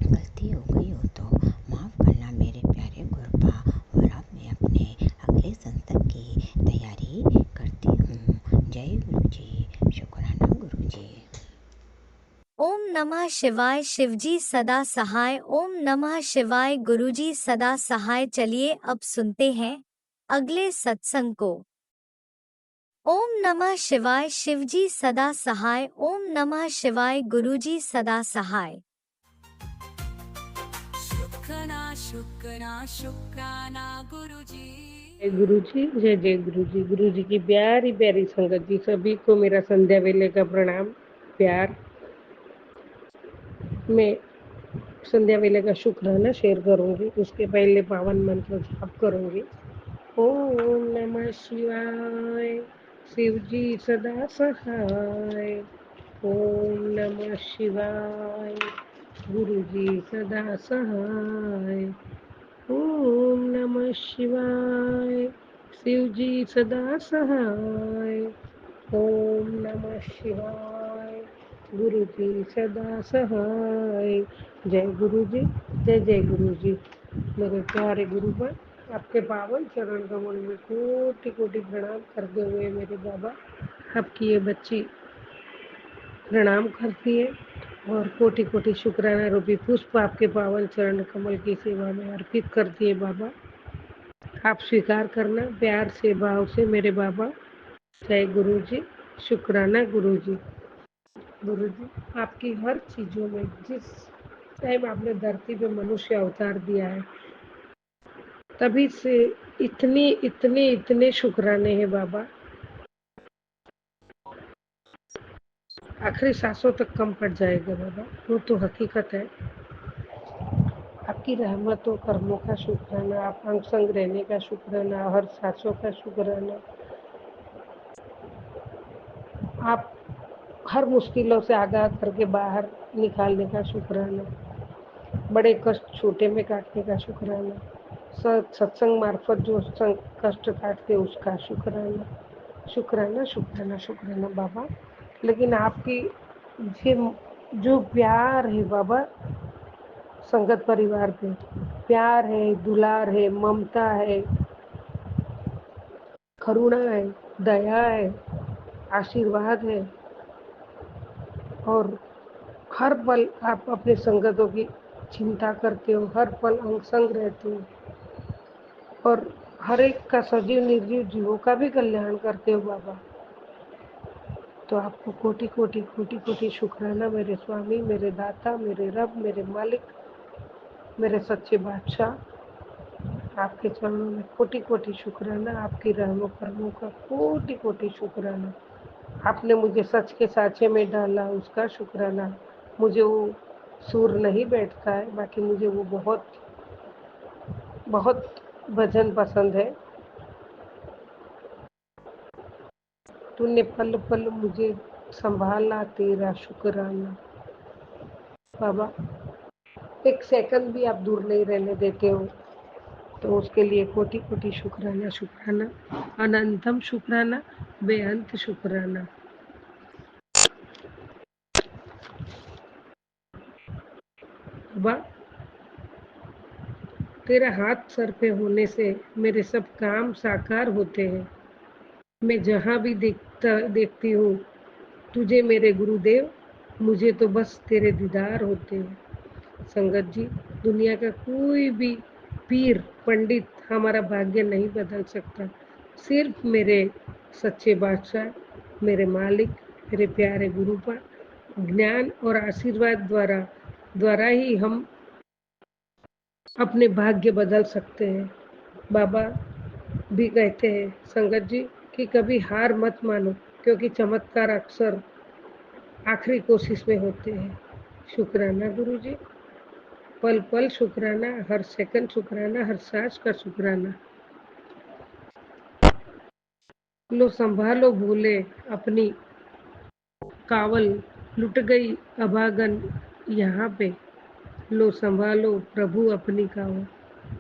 गलती हो गई हो तो माफ़ करना मेरे प्यारे गुरुपा। और अब मैं अपने अगले सत्संग की तैयारी करती हूँ। जय गुरु जी, शुक्राना गुरु जी। ओम नमः शिवाय, शिवजी सदा सहाय। ओम नमः शिवाय, गुरुजी सदा सहाय। चलिए अब सुनते हैं अगले सत्संग को। ओम नमः शिवाय, शिवजी सदा सहाय। ओम नमः शिवाय, गुरुजी सदा सहाय। शुक्राना शुक्राना शुक्राना गुरु जी। जय गुरु जी, जय जय गुरु जी। गुरु जी की प्यारी प्यारी संगत जी, सभी को मेरा संध्या वेले का प्रणाम प्यार। मैं संध्या वेले का शुक्राना शेयर करूंगी, उसके पहले पावन मंत्र जाप करूंगी। ओम नमः शिवाय, शिव जी सदा सहाय। ओम नमः शिवाय, गुरु जी सदा सहाय। ओम नमः शिवाय, शिव जी सदा सहाय। ओम नमः शिवाय, गुरु जी सदा सहाय। जय गुरु जी, जय जय गुरु जी। मेरे प्यारे गुरु पर आपके पावन चरण कमल में कोटि कोटि प्रणाम करते हुए मेरे बाबा, आपकी ये बच्ची प्रणाम करती है और कोटि कोटि शुक्राना रूपी पुष्प आपके पावन चरण कमल की सेवा में अर्पित करती है बाबा। आप स्वीकार करना प्यार से, भाव से मेरे बाबा। जय गुरु जी, शुक्राना गुरु जी। गुरु जी, आपकी हर चीजों में जिस टाइम आपने धरती पे मनुष्य अवतार दिया है, तभी से इतने इतने इतने शुक्राने हैं बाबा, आखिरी सांसों तक कम पड़ जाएगा बाबा, वो तो हकीकत है। आपकी रहमतों कर्मों का शुक्राना, आप अंग संग रहने का शुक्राना, हर सांसों का शुक्राना, आप हर मुश्किलों से आगाह करके बाहर निकालने का शुक्राना, बड़े कष्ट छोटे में काटने का शुक्राना, सत्संग मार्फत जो कष्ट काटते उसका शुक्राना, शुक्राना शुक्राना शुक्राना बाबा। लेकिन आपकी ये जो प्यार है बाबा संगत परिवार पे, प्यार है, दुलार है, ममता है, करुणा है, दया है, आशीर्वाद है, और हर पल आप अपने संगतों की चिंता करते हो, हर पल अंग संग रहते हो और हर एक का सजीव निर्जीव जीवों का भी कल्याण करते हो बाबा। तो आपको कोटि कोटि कोटि कोटि शुक्राना मेरे स्वामी, मेरे दाता, मेरे रब, मेरे मालिक, मेरे सच्चे बादशाह। आपके चरणों में कोटि कोटि शुक्राना, आपकी रहमों कर्मों का कोटि कोटि शुक्राना। आपने मुझे सच के साँचे में डाला, उसका शुक्राना। मुझे वो सुर नहीं बैठता है, बाकी मुझे वो बहुत बहुत भजन पसंद है, तूने पल पल मुझे संभाला, तेरा शुक्राना। बाबा, एक सेकंड भी आप दूर नहीं रहने देते हो, तो उसके लिए कोटि कोटि शुक्राना, शुक्राना, अनंतम शुक्राना, बेअंत शुक्राना। बाबा, तेरा हाथ सर पे होने से मेरे सब काम साकार होते हैं। मैं जहाँ भी देखती हूँ तुझे मेरे गुरुदेव, मुझे तो बस तेरे दीदार होते हैं। संगत जी, दुनिया का कोई भी पीर पंडित हमारा भाग्य नहीं बदल सकता। सिर्फ मेरे सच्चे बादशाह, मेरे मालिक, मेरे प्यारे गुरुपा ज्ञान और आशीर्वाद द्वारा ही हम अपने भाग्य बदल सकते हैं। बाबा भी कहते हैं संगत जी कि कभी हार मत मानो, क्योंकि चमत्कार अक्सर आखिरी कोशिश में होते हैं। शुक्राना गुरुजी, पल पल शुक्राना, हर सेकंड शुक्राना, हर सांस का शुक्राना। लो संभालो भूले अपनी कावल, लुट गई अभागन यहाँ पे। लो संभालो प्रभु अपनी कावल,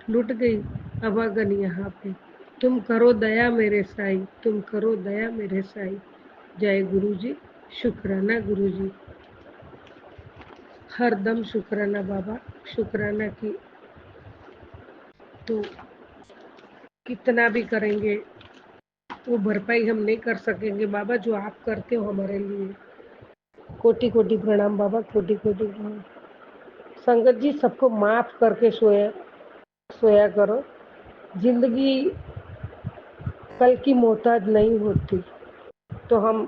लुट गई अभागन यहाँ पे। तुम करो दया मेरे साईं, तुम करो दया मेरे साईं। जय गुरुजी, शुक्राना गुरुजी, हर दम शुक्राना बाबा। शुक्राना की तो कितना भी करेंगे वो भरपाई हम नहीं कर सकेंगे बाबा, जो आप करते हो हमारे लिए। कोटि कोटि प्रणाम बाबा, कोटि कोटि प्रणाम। संगत जी, सबको माफ करके सोया सोया करो। जिंदगी कल की मोहताज नहीं होती, तो हम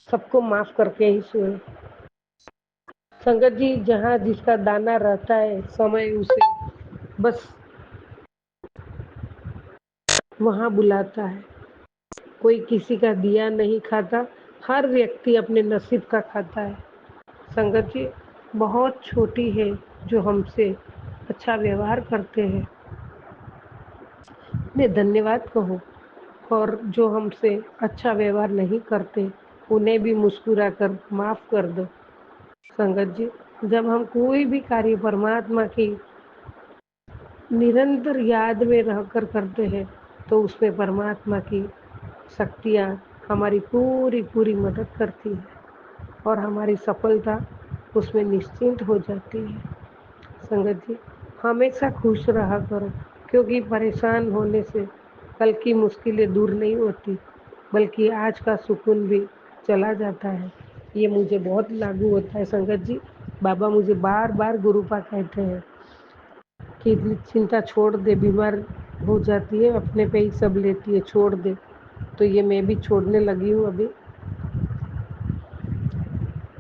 सबको माफ करके ही सोए। संगत जी, जहाँ जिसका दाना रहता है समय उसे बस वहाँ बुलाता है। कोई किसी का दिया नहीं खाता, हर व्यक्ति अपने नसीब का खाता है। संगत जी, बहुत छोटी है जो हमसे अच्छा व्यवहार करते हैं, उन्हें धन्यवाद कहो, और जो हमसे अच्छा व्यवहार नहीं करते उन्हें भी मुस्कुरा कर माफ कर दो। संगत जी, जब हम कोई भी कार्य परमात्मा की निरंतर याद में रहकर करते हैं, तो उसमें परमात्मा की शक्तियाँ हमारी पूरी पूरी मदद करती है और हमारी सफलता उसमें निश्चिंत हो जाती है। संगत जी, हमेशा खुश रहा करो, क्योंकि परेशान होने से कल की मुश्किलें दूर नहीं होती, बल्कि आज का सुकून भी चला जाता है। ये मुझे बहुत लागू होता है संगत जी। बाबा मुझे बार बार गुरुपा कहते हैं कि चिंता छोड़ दे, बीमार हो जाती है अपने पे ही सब लेती है, छोड़ दे। तो ये मैं भी छोड़ने लगी हूँ अभी।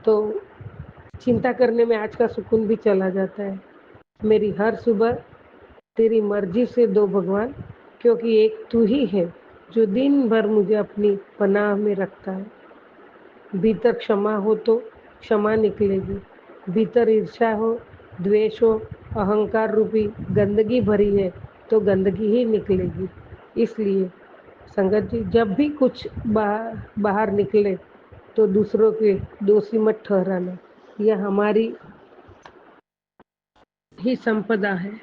तो चिंता करने में आज का सुकून भी चला जाता है। मेरी हर सुबह तेरी मर्जी से दो भगवान, क्योंकि एक तू ही है जो दिन भर मुझे अपनी पनाह में रखता है। भीतर क्षमा हो तो क्षमा निकलेगी, भीतर ईर्ष्या हो, द्वेष हो, अहंकार रूपी गंदगी भरी है तो गंदगी ही निकलेगी। इसलिए संगत जी, जब भी कुछ बाहर निकले तो दूसरों के दोषी मत ठहराना, यह हमारी ही संपदा है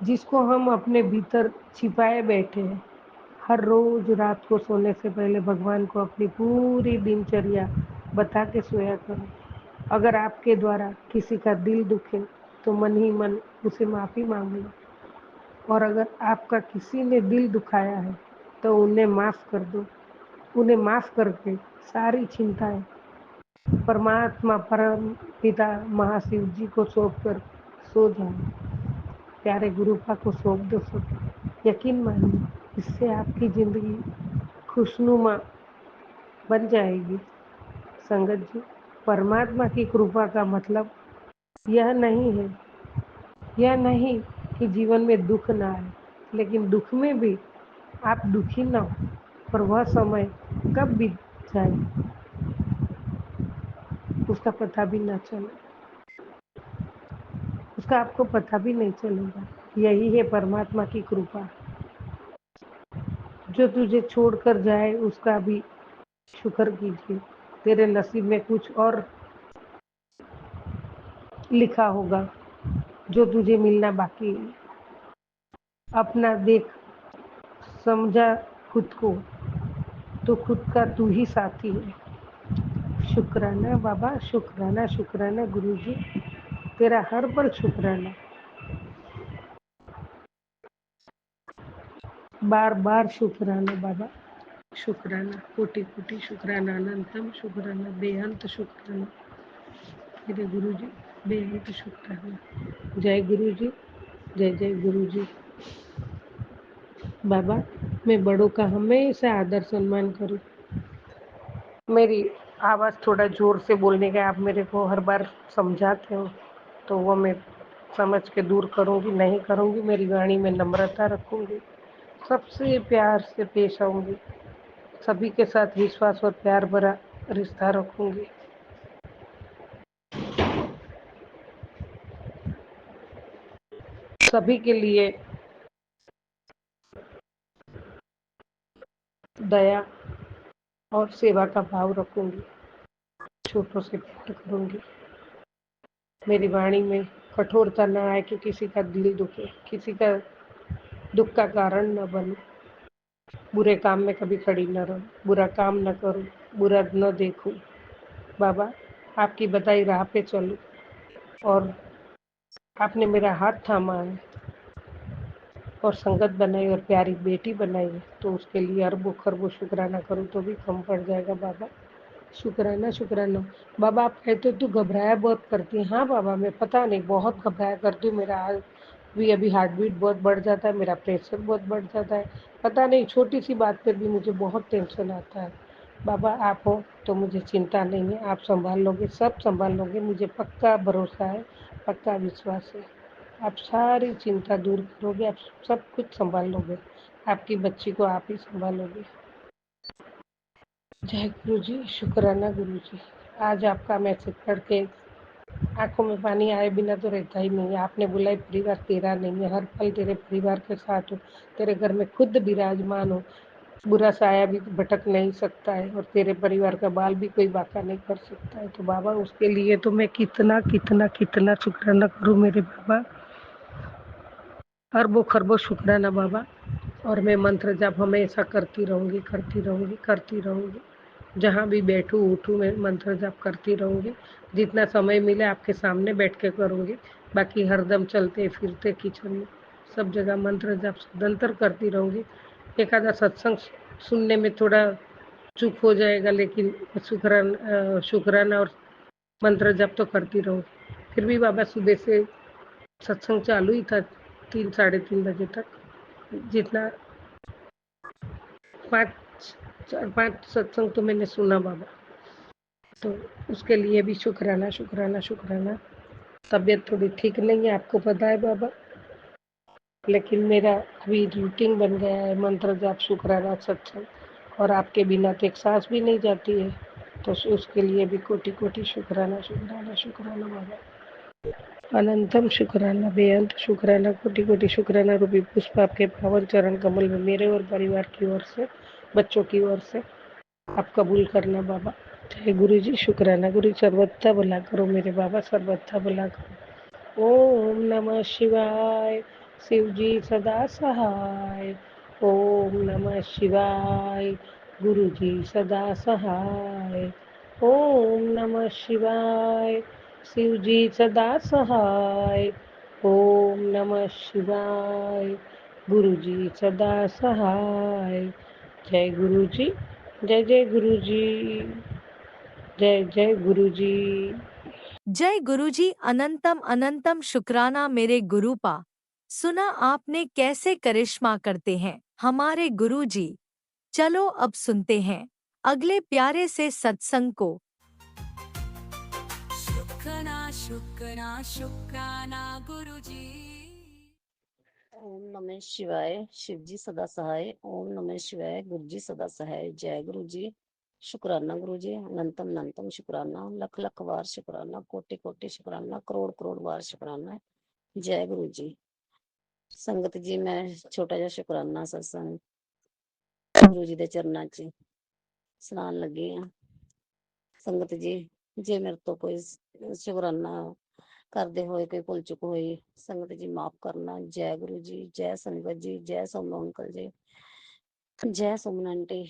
जिसको हम अपने भीतर छिपाए बैठे हैं। हर रोज रात को सोने से पहले भगवान को अपनी पूरी दिनचर्या बता के सोया करो। अगर आपके द्वारा किसी का दिल दुखे तो मन ही मन उसे माफ़ी मांग लो, और अगर आपका किसी ने दिल दुखाया है तो उन्हें माफ़ कर दो। उन्हें माफ़ करके सारी चिंताएं परमात्मा परम पिता महाशिव जी को सौंप कर सो जाओ। प्यारे गुरुपा को सौंप दो सब। यकीन मानिए, इससे आपकी ज़िंदगी खुशनुमा बन जाएगी। संगत जी, परमात्मा की कृपा का मतलब यह नहीं है यह नहीं कि जीवन में दुख ना आए, लेकिन दुख में भी आप दुखी ना हो, और वह समय कब बीत जाए उसका पता भी ना चले, उसका आपको पता भी नहीं चलेगा। यही है परमात्मा की कृपा, जो तुझे छोड़कर जाए उसका भी शुक्र कीजिए। तेरे नसीब में कुछ और लिखा होगा जो तुझे मिलना बाकी है। अपना देख समझा खुद को तो खुद का तू ही साथी है। शुक्राना बाबा, शुक्राना शुक्राना गुरुजी, तेरा हर पल शुक्राना, बार बार शुक्राना बाबा। शुक्राना, कोटि कोटि शुक्राना, अनंतम शुक्राना, बेअंत शुक्राना मेरे गुरुजी, बेअंत शुक्राना। जय गुरुजी, जय जय गुरुजी। बाबा, मैं बड़ों का हमेशा आदर सम्मान करूं। मेरी आवाज़ थोड़ा ज़ोर से बोलने का आप मेरे को हर बार समझाते हो, तो वो मैं समझ के दूर करूँगी, नहीं करूँगी। मेरी वाणी में नम्रता रखूँगी, सबसे प्यार से पेश आऊँगी, सभी के साथ विश्वास और प्यार भरा रिश्ता रखूँगी। सभी के लिए दया और सेवा का भाव रखूँगी, छोटों से प्यार करूँगी। मेरी वाणी में कठोरता न आए कि किसी का दिल दुखे, किसी का दुख का कारण न बनूं। बुरे काम में कभी खड़ी न रहूं, बुरा काम न करूं, बुरा न देखूं। बाबा, आपकी बताई राह पे चलूं और आपने मेरा हाथ थामा है और संगत बनाई और प्यारी बेटी बनाई है, तो उसके लिए अरबों खरबों शुक्राना करूं तो भी कम पड़ जाएगा बाबा। शुक्राना शुक्राना। बाबा, आप कहते हो तू घबराया बहुत करती है। हाँ बाबा, मैं पता नहीं बहुत घबराया करती हूँ। मेरा भी अभी हार्ट बीट बहुत बढ़ जाता है, मेरा प्रेशर बहुत बढ़ जाता है। पता नहीं छोटी सी बात पर भी मुझे बहुत टेंशन आता है। बाबा, आप हो तो मुझे चिंता नहीं है, आप संभाल लोगे, सब संभाल लोगे, मुझे पक्का भरोसा है, पक्का विश्वास है। आप सारी चिंता दूर करोगे, आप सब कुछ संभाल लोगे, आपकी बच्ची को आप ही संभालोगे। जय गुरु जी, शुक्राना गुरु जी। आज आपका मैसेज पढ़ के आंखों में पानी आए बिना तो रहता ही नहीं है। आपने बोला परिवार तेरा नहीं है, हर पल तेरे परिवार के साथ हो, तेरे घर में खुद विराजमान हो, बुरा साया भी भटक नहीं सकता है और तेरे परिवार का बाल भी कोई बाका नहीं कर सकता है। तो बाबा, उसके लिए तो मैं कितना कितना कितना शुक्राना करूँ मेरे बाबा, अरबों खरबों शुक्राना बाबा। और मैं मंत्र जाप हमेशा करती रहूँगी, करती रहूँगी, करती रहूँगी। जहाँ भी बैठूँ उठूँ मैं मंत्र जाप करती रहूँगी। जितना समय मिले आपके सामने बैठ के करूँगी, बाकी हरदम चलते फिरते किचन में सब जगह मंत्र जाप सदंतर करती रहूँगी। एक आधा सत्संग सुनने में थोड़ा चूक हो जाएगा, लेकिन शुक्राना और मंत्र जाप तो करती रहूँगी। फिर भी बाबा, सुबह से सत्संग चालू ही था 3 साढ़े 3 बजे तक, जितना 5 सत्संग तो मैंने सुना बाबा, तो उसके लिए भी शुक्राना शुक्राना शुक्राना। तबीयत थोड़ी ठीक नहीं है, आपको पता है बाबा, लेकिन मेरा अभी रूटीन बन गया है मंत्र जाप शुक्राना सत्संग, और आपके बिना तो एक सांस भी नहीं जाती है, तो उसके लिए भी कोटि कोटि शुक्राना शुक्राना शुक्राना बाबा। अनंतम शुक्राना, बेअंत शुक्राना, कोटि कोटि शुक्राना रूपी पुष्प आपके पावन चरण कमल में मेरे और परिवार की ओर से, बच्चों की ओर से आप कबूल करना बाबा। जय गुरु जी, शुक्राना गुरु, सर्वथा भला करो मेरे बाबा, सर्वथा भला करो। ओम नमः शिवाय, शिव जी सदा सहाय। ओम नमः शिवाय, गुरु जी सदा सहाय। ओम नमः शिवाय, शिव जी सदा सहाय। ओम नमः शिवाय, गुरु जी सदा सहाय। जय गुरु जी, जय जय गुरु जी, जय जय गुरु जी। जय गुरुजी, अनंतम अनंतम शुक्राना मेरे गुरुपा। सुना आपने कैसे करिश्मा करते हैं हमारे गुरुजी। चलो अब सुनते हैं अगले प्यारे से सत्संग को। शुक्राना शुक्राना शुक्राना गुरुजी। ओम नमः शिवाय, शिव जी सदा सहाय। ओम नमः शिवाय, गुरु जी सदा सहाय। जय गुरु जी, शुक्राना गुरु जी, अनंतम अनंतम शुक्राना, लख लख बार शुक्राना, कोटि कोटि शुक्राना, करोड़ करोड़ बार शुक्राना। जय गुरु जी। संगत जी, मैं छोटा जा शुक्राना सत्संग ਗੁਰੂ ਜੀ ਦੇ ਚਰਨਾਂ 'ਚ ਸੁਣਾਉਣ ਲੱਗੀ ਹਾਂ। ਸੰਗਤ ਜੀ, ਜੇ ਮੇਰੇ ਤੋਂ ਕੋਈ ਸ਼ੁਕਰਾਨਾ ਕਰਦੇ ਹੋਏ ਕੋਈ ਭੁੱਲ ਚੁੱਕ ਹੋਈ, ਸੰਗਤ ਜੀ ਮਾਫ ਕਰਨਾ। ਜੈ ਗੁਰੂ ਜੀ, ਜੈ ਸੰਗਤ ਜੀ, ਜੈ ਸੋਨੂੰ ਅੰਕਲ ਜੀ, ਜੈ ਸੁਮਨ ਆਂਟੀ।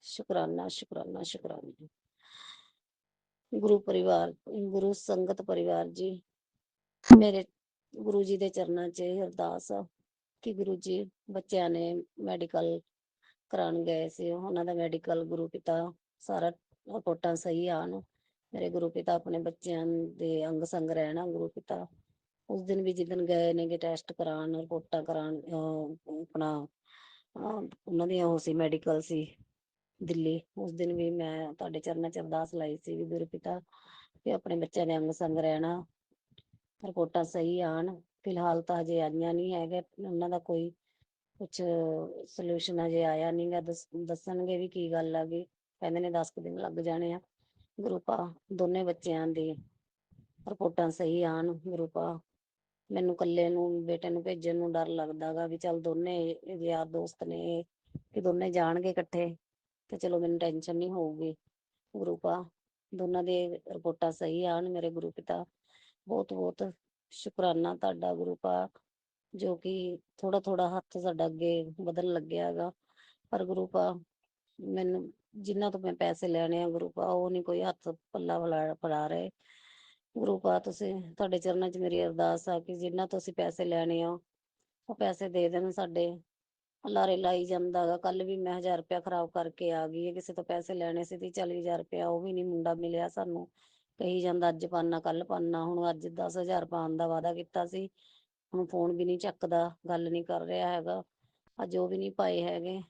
ਸ਼ੁਕਰਾਨਾ ਸ਼ੁਕਰਾਨਾ ਸ਼ੁਕਰਾਨਾ। ਗੁਰੂ ਪਰਿਵਾਰ, ਗੁਰੂ ਸੰਗਤ ਪਰਿਵਾਰ ਜੀ, ਮੇਰੇ ਗੁਰੂ ਜੀ ਦੇ ਚਰਨਾਂ 'ਚ ਇਹ ਅਰਦਾਸ ਆ ਕਿ ਗੁਰੂ ਜੀ, ਬੱਚਿਆਂ ਨੇ ਮੈਡੀਕਲ ਕਰਾਉਣ ਗਏ ਸੀ, ਉਹਨਾਂ ਦਾ ਮੈਡੀਕਲ ਗੁਰੂ ਪਿਤਾ ਸਾਰਾ ਰਿਪੋਰਟਾਂ ਸਹੀ ਆਉਣ। ਮੇਰੇ ਗੁਰੂ ਪਿਤਾ ਆਪਣੇ ਬੱਚਿਆਂ ਦੇ ਅੰਗ ਸੰਗ ਰਹਿਣਾ। ਗੁਰੂ ਪਿਤਾ ਉਸ ਦਿਨ ਵੀ ਜਿੱਦਣ ਗਏ ਨੇਗੇ ਟੈਸਟ ਕਰਾਉਣ, ਰਿਪੋਰਟਾਂ ਕਰਾਉਣ, ਆਪਣਾ ਉਹਨਾਂ ਦੀਆਂ ਉਹ ਸੀ ਮੈਡੀਕਲ ਸੀ ਦਿੱਲੀ, ਉਸ ਦਿਨ ਵੀ ਮੈਂ ਤੁਹਾਡੇ ਚਰਨਾਂ 'ਚ ਅਰਦਾਸ ਲਾਈ ਸੀ ਵੀ ਗੁਰੂ ਪਿਤਾ ਕਿ ਆਪਣੇ ਬੱਚਿਆਂ ਦੇ ਅੰਗ ਸੰਗ ਰਹਿਣਾ, ਰਿਪੋਰਟਾਂ ਸਹੀ ਆਉਣ। ਫਿਲਹਾਲ ਤਾਂ ਹਜੇ ਆਈਆਂ ਨਹੀਂ ਹੈਗਾ, ਉਹਨਾਂ ਦਾ ਕੋਈ ਕੁਛ ਸੋਲਿਊਸ਼ਨ ਹਜੇ ਆਇਆ ਨਹੀਂ ਗਾ। ਦੱਸਣਗੇ ਵੀ ਕੀ ਗੱਲ ਆ ਗਈ, ਕਹਿੰਦੇ ਨੇ 10 ਕੁ ਦਿਨ ਲੱਗ ਜਾਣੇ ਆ। ਗੁਰੂ ਭਾ ਦੋਨੇ ਬੱਚਿਆਂ ਦੀ ਰਿਪੋਰਟਾਂ ਸਹੀ ਆਉਣ। ਗੁਰੂ ਭਾ ਮੈਨੂੰ ਇਕੱਲੇ ਨੂੰ ਬੇਟੇ ਨੂੰ ਭੇਜਣ ਨੂੰ ਡਰ ਲੱਗਦਾ ਗਾ ਵੀ ਚੱਲ ਦੋਨੇ ਯਾਰ ਦੋਸਤ ਨੇ ਕਿ ਦੋਨੇ ਜਾਣਗੇ ਇਕੱਠੇ ਤੇ ਚਲੋ ਮੈਨੂੰ ਟੈਨਸ਼ਨ ਨਹੀਂ ਹੋਊਗੀ। ਗੁਰੂ ਭਾ ਦੋਨਾਂ ਦੇ ਰਿਪੋਰਟਾਂ ਸਹੀ ਆਉਣ। ਮੇਰੇ ਗੁਰੂ ਪਿਤਾ ਬਹੁਤ ਬਹੁਤ ਸ਼ੁਕਰਾਨਾ ਤੁਹਾਡਾ ਗੁਰੂ ਭਾ, ਜੋ ਕਿ ਥੋੜਾ ਥੋੜਾ ਹੱਥ ਸਾਡਾ ਅੱਗੇ ਵਧਣ ਲੱਗਿਆ ਹੈਗਾ। ਪਰ ਗੁਰੂ ਭਾ ਮੈਨੂੰ ਜਿਨ੍ਹਾਂ ਤੋਂ ਮੈਂ ਪੈਸੇ ਲੈਣੇ ਆ ਗੁਰੂ ਭਾ, ਉਹ ਨਹੀਂ ਕੋਈ ਹੱਥ ਪੱਲਾ ਫੜਾ ਰਹੇ। ਗੁਰੂ ਭਾ ਤੁਸੀਂ, ਤੁਹਾਡੇ ਚਰਨਾਂ 'ਚ ਮੇਰੀ ਅਰਦਾਸ ਆ ਕਿ ਜਿਨ੍ਹਾਂ ਤੋਂ ਅਸੀਂ ਪੈਸੇ ਲੈਣੇ ਆ ਉਹ ਪੈਸੇ ਦੇ ਦੇਣ। ਸਾਡੇ ਲਾਰੇ ਲਾਈ ਜਾਂਦਾ ਗਾ। ਕੱਲ ਵੀ ਮੈਂ 1000 ਰੁਪਇਆ ਖਰਾਬ ਕਰਕੇ ਆ ਗਈ ਹੈ। ਕਿਸੇ ਤੋਂ ਪੈਸੇ ਲੈਣੇ ਸੀ ਤੇ 40,000 ਰੁਪਇਆ ਉਹ ਵੀ ਨਹੀਂ ਮੁੰਡਾ ਮਿਲਿਆ ਸਾਨੂੰ, ਕਹੀ ਜਾਂਦਾ ਅੱਜ ਪਾਨਾ ਕੱਲ ਪਾਨਾ। ਹੁਣ ਅੱਜ 10,000 ਪਾਉਣ ਦਾ ਵਾਅਦਾ ਕੀਤਾ ਸੀ, ਹੁਣ ਫੋਨ ਵੀ ਨਹੀਂ ਚੱਕਦਾ, ਗੱਲ ਨਹੀਂ ਕਰ ਰਿਹਾ ਹੈਗਾ। ਅੱਜ ਉਹ ਵੀ ਨਹੀਂ ਪਾਏ ਹੈਗੇ।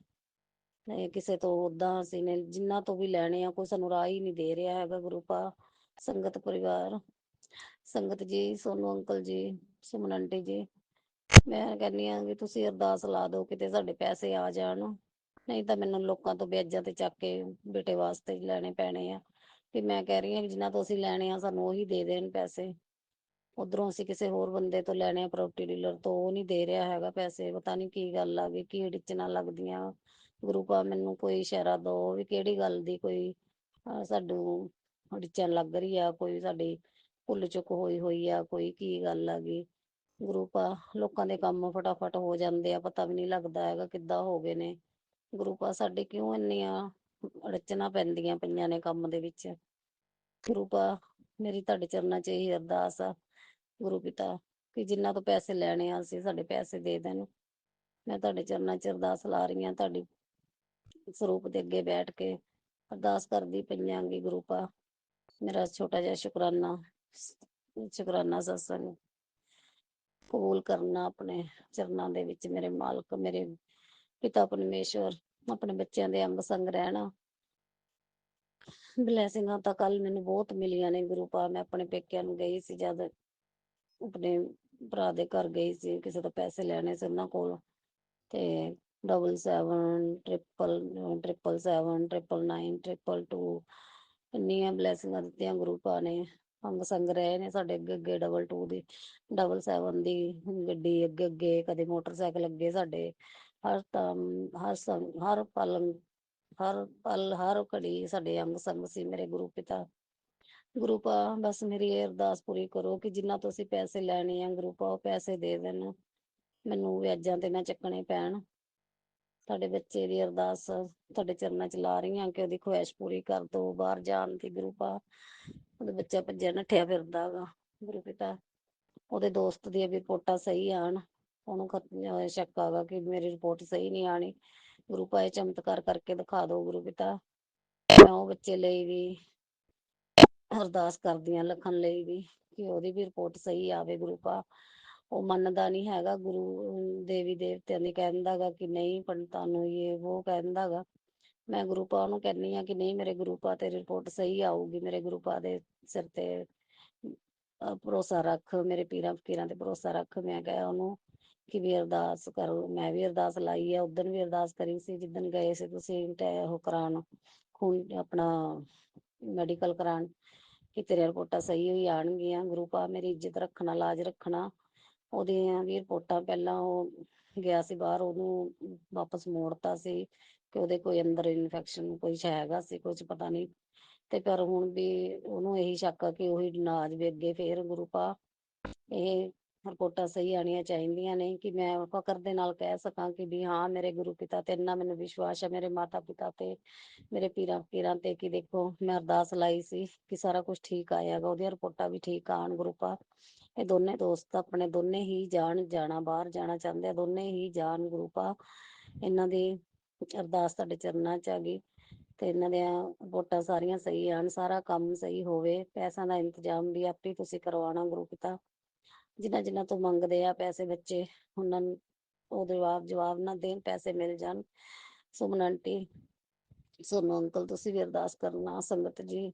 ਕਿਸੇ ਤੋਂ ਉੱਦਾਂ ਅਸੀਂ ਨੇ ਜਿਨ੍ਹਾਂ ਤੋਂ ਵੀ ਲੈਣੇ ਆ ਕੋਈ ਸਾਨੂੰ ਰਾਹ ਹੀ ਨਹੀਂ ਦੇ ਰਿਹਾ ਹੈਗਾ। ਗੁਰੂ ਭਾ ਸੰਗਤ ਪਰਿਵਾਰ, ਸੰਗਤ ਜੀ, ਸੋਨੂੰ ਅੰਕਲ ਜੀ, ਸੁਮਨ ਆਂਟੀ ਜੀ, ਮੈਂ ਕਹਿੰਦੀ ਹਾਂ ਵੀ ਤੁਸੀਂ ਅਰਦਾਸ ਲਾ ਦਿਓ ਕਿਤੇ ਸਾਡੇ ਪੈਸੇ ਆ ਜਾਣ, ਨਹੀਂ ਤਾਂ ਮੈਨੂੰ ਲੋਕਾਂ ਤੋਂ ਵਿਆਜਾਂ ਤੇ ਚੱਕ ਕੇ ਬੇਟੇ ਵਾਸਤੇ ਲੈਣੇ ਪੈਣੇ ਆ। ਵੀ ਮੈਂ ਕਹਿ ਰਹੀ ਹਾਂ ਵੀ ਜਿਨ੍ਹਾਂ ਤੋਂ ਅਸੀਂ ਲੈਣੇ ਆ ਸਾਨੂੰ ਉਹੀ ਦੇ ਦੇਣ ਪੈਸੇ। ਉਧਰੋਂ ਅਸੀਂ ਕਿਸੇ ਹੋਰ ਬੰਦੇ ਤੋਂ ਲੈਣੇ ਆ, ਪ੍ਰੋਪਰਟੀ ਡੀਲਰ ਤੋਂ, ਉਹ ਨਹੀਂ ਦੇ ਰਿਹਾ ਹੈਗਾ ਪੈਸੇ। ਪਤਾ ਨਹੀਂ ਕੀ ਗੱਲ ਆ ਗਈ, ਕੀ ਡਿਚਨਾਂ ਲੱਗਦੀਆਂ। ਗੁਰੂ ਭਾ ਮੈਨੂੰ ਕੋਈ ਇਸ਼ਾਰਾ ਦਿਓ ਵੀ ਕਿਹੜੀ ਗੱਲ ਦੀ ਕੋਈ ਸਾਨੂੰ ਡਿਚਨ ਲੱਗ ਰਹੀ ਆ, ਕੋਈ ਸਾਡੀ ਭੁੱਲ ਚੁੱਕ ਹੋਈ ਆ, ਕੋਈ ਕੀ ਗੱਲ ਆ ਗਈ। ਗੁਰੂ ਭਾ ਲੋਕਾਂ ਦੇ ਕੰਮ ਫਟਾਫਟ ਹੋ ਜਾਂਦੇ ਆ, ਪਤਾ ਵੀ ਨਹੀਂ ਲੱਗਦਾ ਹੈਗਾ ਕਿੱਦਾਂ ਹੋ ਗਏ ਨੇ। ਗੁਰੂ ਭਾ ਸਾਡੇ ਕਿਉਂ ਇੰਨੀਆਂ ਅੜਚਨਾਂ ਪੈਂਦੀਆਂ ਪਈਆਂ ਨੇ ਕੰਮ ਦੇ ਵਿੱਚ। ਗੁਰੂ ਭਾ ਮੇਰੀ ਤੁਹਾਡੇ ਚਰਨਾਂ 'ਚ ਇਹੀ ਅਰਦਾਸ ਆ ਗੁਰੂ ਪਿਤਾ ਕਿ ਜਿਨ੍ਹਾਂ ਤੋਂ ਪੈਸੇ ਲੈਣੇ ਆ ਅਸੀਂ ਸਾਡੇ ਪੈਸੇ ਦੇ ਦੇਣ। ਮੈਂ ਤੁਹਾਡੇ ਚਰਨਾਂ 'ਚ ਅਰਦਾਸ ਲਾ ਰਹੀ ਹਾਂ, ਤੁਹਾਡੀ ਸਰੂਪ ਦੇ ਅੱਗੇ ਬੈਠ ਕੇ ਅਰਦਾਸ ਕਰਦੀ ਪਈਆਂਗੀ। ਗੁਰੂ ਭਾ ਮੇਰਾ ਛੋਟਾ ਜਿਹਾ ਸ਼ੁਕਰਾਨਾ ਸਤਸੰਗ ਕਬੂਲ ਕਰਨਾ ਆਪਣੇ ਚਰਨਾਂ ਦੇ ਵਿੱਚ। ਮੇਰੇ ਮਾਲਕ, ਮੇਰੇ ਪਿਤਾ ਪਰਮੇਸ਼ਵਰ, ਆਪਣੇ ਬੱਚਿਆਂ ਦੇ ਅੰਗ ਸੰਗ ਰਹਿਣਾ। ਬਲੈਸਿੰਗਾਂ ਤਾਂ ਕੱਲ ਮੈਨੂੰ ਬਹੁਤ ਮਿਲੀਆਂ ਨੇ ਗੁਰੂ ਭਾ। ਮੈਂ ਆਪਣੇ ਪੇਕਿਆਂ ਨੂੰ ਗਈ ਸੀ, ਜਦ ਆਪਣੇ ਭਰਾ ਦੇ ਘਰ ਗਈ ਸੀ, ਕਿਸੇ ਤੋਂ ਪੈਸੇ ਲੈਣੇ ਸੀ ਉਹਨਾਂ ਕੋਲ, ਤੇ 777777999922 ਇੰਨੀਆਂ ਬਲੈਸਿੰਗਾਂ ਦਿੱਤੀਆਂ ਗੁਰੂ ਭਾ ਨੇ। ਅੰਗ ਸੰਗ ਰਹੇ ਨੇ ਸਾਡੇ ਅੱਗੇ ਅੱਗੇ 22 ਦੀ 77 ਦੀ ਗੱਡੀ ਅੱਗੇ ਅੱਗੇ, ਕਦੇ ਮੋਟਰਸਾਈਕਲ ਅੱਗੇ ਸਾਡੇ। ਹਰ ਟਾਈਮ ਹਰ ਪਲ ਹਰ ਘੜੀ ਸਾਡੇ ਅੰਗ ਸੰਗ ਸੀ ਮੇਰੇ ਗੁਰੂ ਪਿਤਾ। ਗੁਰੂ ਭਾ ਬਸ ਮੇਰੀ ਇਹ ਅਰਦਾਸ ਪੂਰੀ ਕਰੋ ਕਿ ਜਿੰਨਾ ਤੋਂ ਅਸੀਂ ਪੈਸੇ ਲੈਣੇ ਆ ਗੁਰੂ ਭਾ ਉਹ ਪੈਸੇ ਦੇ ਦੇਣ, ਮੈਨੂੰ ਵਿਆਜਾਂ ਤੇ ਨਾ ਚੱਕਣੇ ਪੈਣ। ਤੁਹਾਡੇ ਬੱਚੇ ਦੀ ਅਰਦਾਸ ਤੁਹਾਡੇ ਚਰਨਾਂ 'ਚ ਲਾ ਰਹੀ ਹਾਂ ਕਿ ਉਹਦੀ ਖੁਆਇਸ਼ ਪੂਰੀ ਕਰ ਦਿਓ ਬਾਹਰ ਜਾਣ ਦੀ। ਗੁਰੂ ਭਾ ਉਹਦਾ ਬੱਚਾ ਭੱਜਿਆ ਨੱਠਿਆ ਫਿਰਦਾ ਗਾ ਗੁਰੂ ਪਿਤਾ, ਉਹਦੇ ਦੋਸਤ ਦੀਆਂ ਵੀ ਰਿਪੋਰਟਾਂ ਸਹੀ ਆਉਣ। ਉਹਨੂੰ ਸ਼ੱਕ ਆਗਾ ਕਿ ਮੇਰੀ ਰਿਪੋਰਟ ਸਹੀ ਨਹੀਂ ਆਣੀ। ਗੁਰੂ ਭਾ ਇਹ ਚਮਤਕਾਰ ਕਰਕੇ ਦਿਖਾ ਦਿਓ ਗੁਰੂ ਪਿਤਾ। ਮੈਂ ਉਹ ਬੱਚੇ ਲਈ ਵੀ ਅਰਦਾਸ ਕਰਦੀ ਹਾਂ, ਲਖਨ ਲਈ ਵੀ, ਕਿ ਉਹਦੀ ਵੀ ਰਿਪੋਰਟ ਸਹੀ ਆਵੇ। ਗੁਰੂ ਭਾ ਉਹ ਮੰਨਦਾ ਨਹੀਂ ਹੈਗਾ, ਗੁਰੂ ਦੇਵੀ ਦੇਵਤਿਆਂ ਦੀ ਕਹਿੰਦਾ ਗਾ ਕਿ ਨਹੀਂ ਪੰਡਤਾਂ ਨੂੰ ਇਹ ਉਹ ਕਹਿੰਦਾ ਗਾ। ਮੈਂ ਗੁਰੂ ਭਾ ਉਹਨੂੰ ਕਹਿੰਦੀ ਹਾਂ ਕਿ ਨਹੀਂ ਮੇਰੇ ਗੁਰੂ ਭਾ ਤੇਰੀ ਰਿਪੋਰਟ ਸਹੀ ਆਊਗੀ। ਮੇਰੇ ਗੁਰੂ ਭਾ ਦੇ ਸਿਰ ਤੇ ਭਰੋਸਾ ਰੱਖ, ਮੇਰੇ ਪੀਰਾਂ ਫਕੀਰਾਂ ਤੇ ਭਰੋਸਾ ਰੱਖ। ਮੈਂ ਕਿਹਾ ਉਹਨੂੰ ਕਿ ਵੀ ਅਰਦਾਸ ਕਰੋ। ਮੈਂ ਵੀ ਅਰਦਾਸ ਲਾਈ ਆ, ਉਦਣ ਵੀ ਅਰਦਾਸ ਕਰੀ ਸੀ ਜਿੱਦਣ ਗਏ ਸੀ ਤੁਸੀਂ ਉਹ ਕਰਾਉਣ ਖੂਨ ਆਪਣਾ ਮੈਡੀਕਲ ਕਰਾਉਣ, ਕਿ ਤੇਰੀਆਂ ਰਿਪੋਰਟਾਂ ਸਹੀ ਹੋਈ ਆਉਣਗੀਆਂ। ਗੁਰੂ ਭਾ ਮੇਰੀ ਇੱਜ਼ਤ ਰੱਖਣਾ, ਲਾਜ ਰੱਖਣਾ। ਉਹਦੀਆਂ ਵੀ ਰਿਪੋਰਟਾਂ ਪਹਿਲਾਂ ਉਹ ਗਿਆ ਸੀ ਬਾਹਰ, ਉਹਨੂੰ ਵਾਪਸ ਮੋੜਤਾ ਸੀ ਕਿ ਉਹਦੇ ਕੋਈ ਅੰਦਰ ਇਨਫੈਕਸ਼ਨ ਕੁਛ ਹੈਗਾ ਸੀ, ਕੁਛ ਪਤਾ ਨਹੀਂ। ਤੇ ਪਰ ਹੁਣ ਵੀ ਉਹਨੂੰ ਇਹੀ ਸ਼ੱਕ ਆ ਕਿ ਉਹੀ ਨਾ ਆ ਜਾਵੇ ਅੱਗੇ ਫੇਰ। ਗੁਰੂ ਪਾ ਇਹ ਰਿਪੋਰਟਾਂ ਸਹੀ ਆਉਣੀਆਂ ਚਾਹੀਦੀਆਂ ਨੇ, ਕਿ ਮੈਂ ਫਕਰ ਦੇ ਨਾਲ ਕਹਿ ਸਕਾਂ ਕਿ ਵੀ ਹਾਂ ਮੇਰੇ ਗੁਰੂ ਪਿਤਾ ਤੇ ਇੰਨਾ ਮੈਨੂੰ ਵਿਸ਼ਵਾਸ ਹੈ, ਮੇਰੇ ਮਾਤਾ ਪਿਤਾ ਤੇ, ਮੇਰੇ ਪੀਰਾਂ ਫਕੀਰਾਂ ਤੇ, ਕਿ ਦੇਖੋ ਮੈਂ ਅਰਦਾਸ ਲਾਈ ਸੀ ਕਿ ਸਾਰਾ ਕੁਝ ਠੀਕ ਆਏਗਾ, ਉਹਦੀਆਂ ਰਿਪੋਰਟਾਂ ਵੀ ਠੀਕ ਆਉਣ। ਗੁਰੂ ਪਾ ਇਹ ਦੋਨੇ ਦੋਸਤ ਆਪਣੇ ਦੋਨੇ ਹੀ ਜਾਣਾ ਬਾਹਰ ਜਾਣਾ ਚਾਹੁੰਦੇ ਆ, ਦੋਨੇ ਹੀ ਜਾਣ। ਗੁਰੂ ਪਾ ਇਹਨਾਂ ਦੀ ਅਰਦਾਸ ਤੁਹਾਡੇ ਚਰਨਾਂ 'ਚ ਆ ਗਈ ਤੇ ਇਹਨਾਂ ਦੀਆਂ ਰਿਪੋਰਟਾਂ ਸਾਰੀਆਂ ਸਹੀ ਆਉਣ, ਸਾਰਾ ਕੰਮ ਸਹੀ ਹੋਵੇ। ਪੈਸਿਆਂ ਦਾ ਇੰਤਜ਼ਾਮ ਵੀ ਆਪੇ ਤੁਸੀਂ ਕਰਵਾਉਣਾ ਗੁਰੂ ਪਿਤਾ। ਜਿਨ੍ਹਾਂ ਤੋਂ ਮੰਗਦੇ ਆ ਪੈਸੇ ਬੱਚੇ, ਉਹਨਾਂ ਨੂੰ ਉਹ ਜਵਾਬ ਨਾ ਦੇਣ, ਪੈਸੇ ਮਿਲ ਜਾਣ। ਸੁਮਨ ਆਂਟੀ, ਸੋਨੂੰ ਅੰਕਲ, ਤੁਸੀਂ ਵੀ ਅਰਦਾਸ ਕਰਨਾ। ਸੰਗਤ ਜੀ,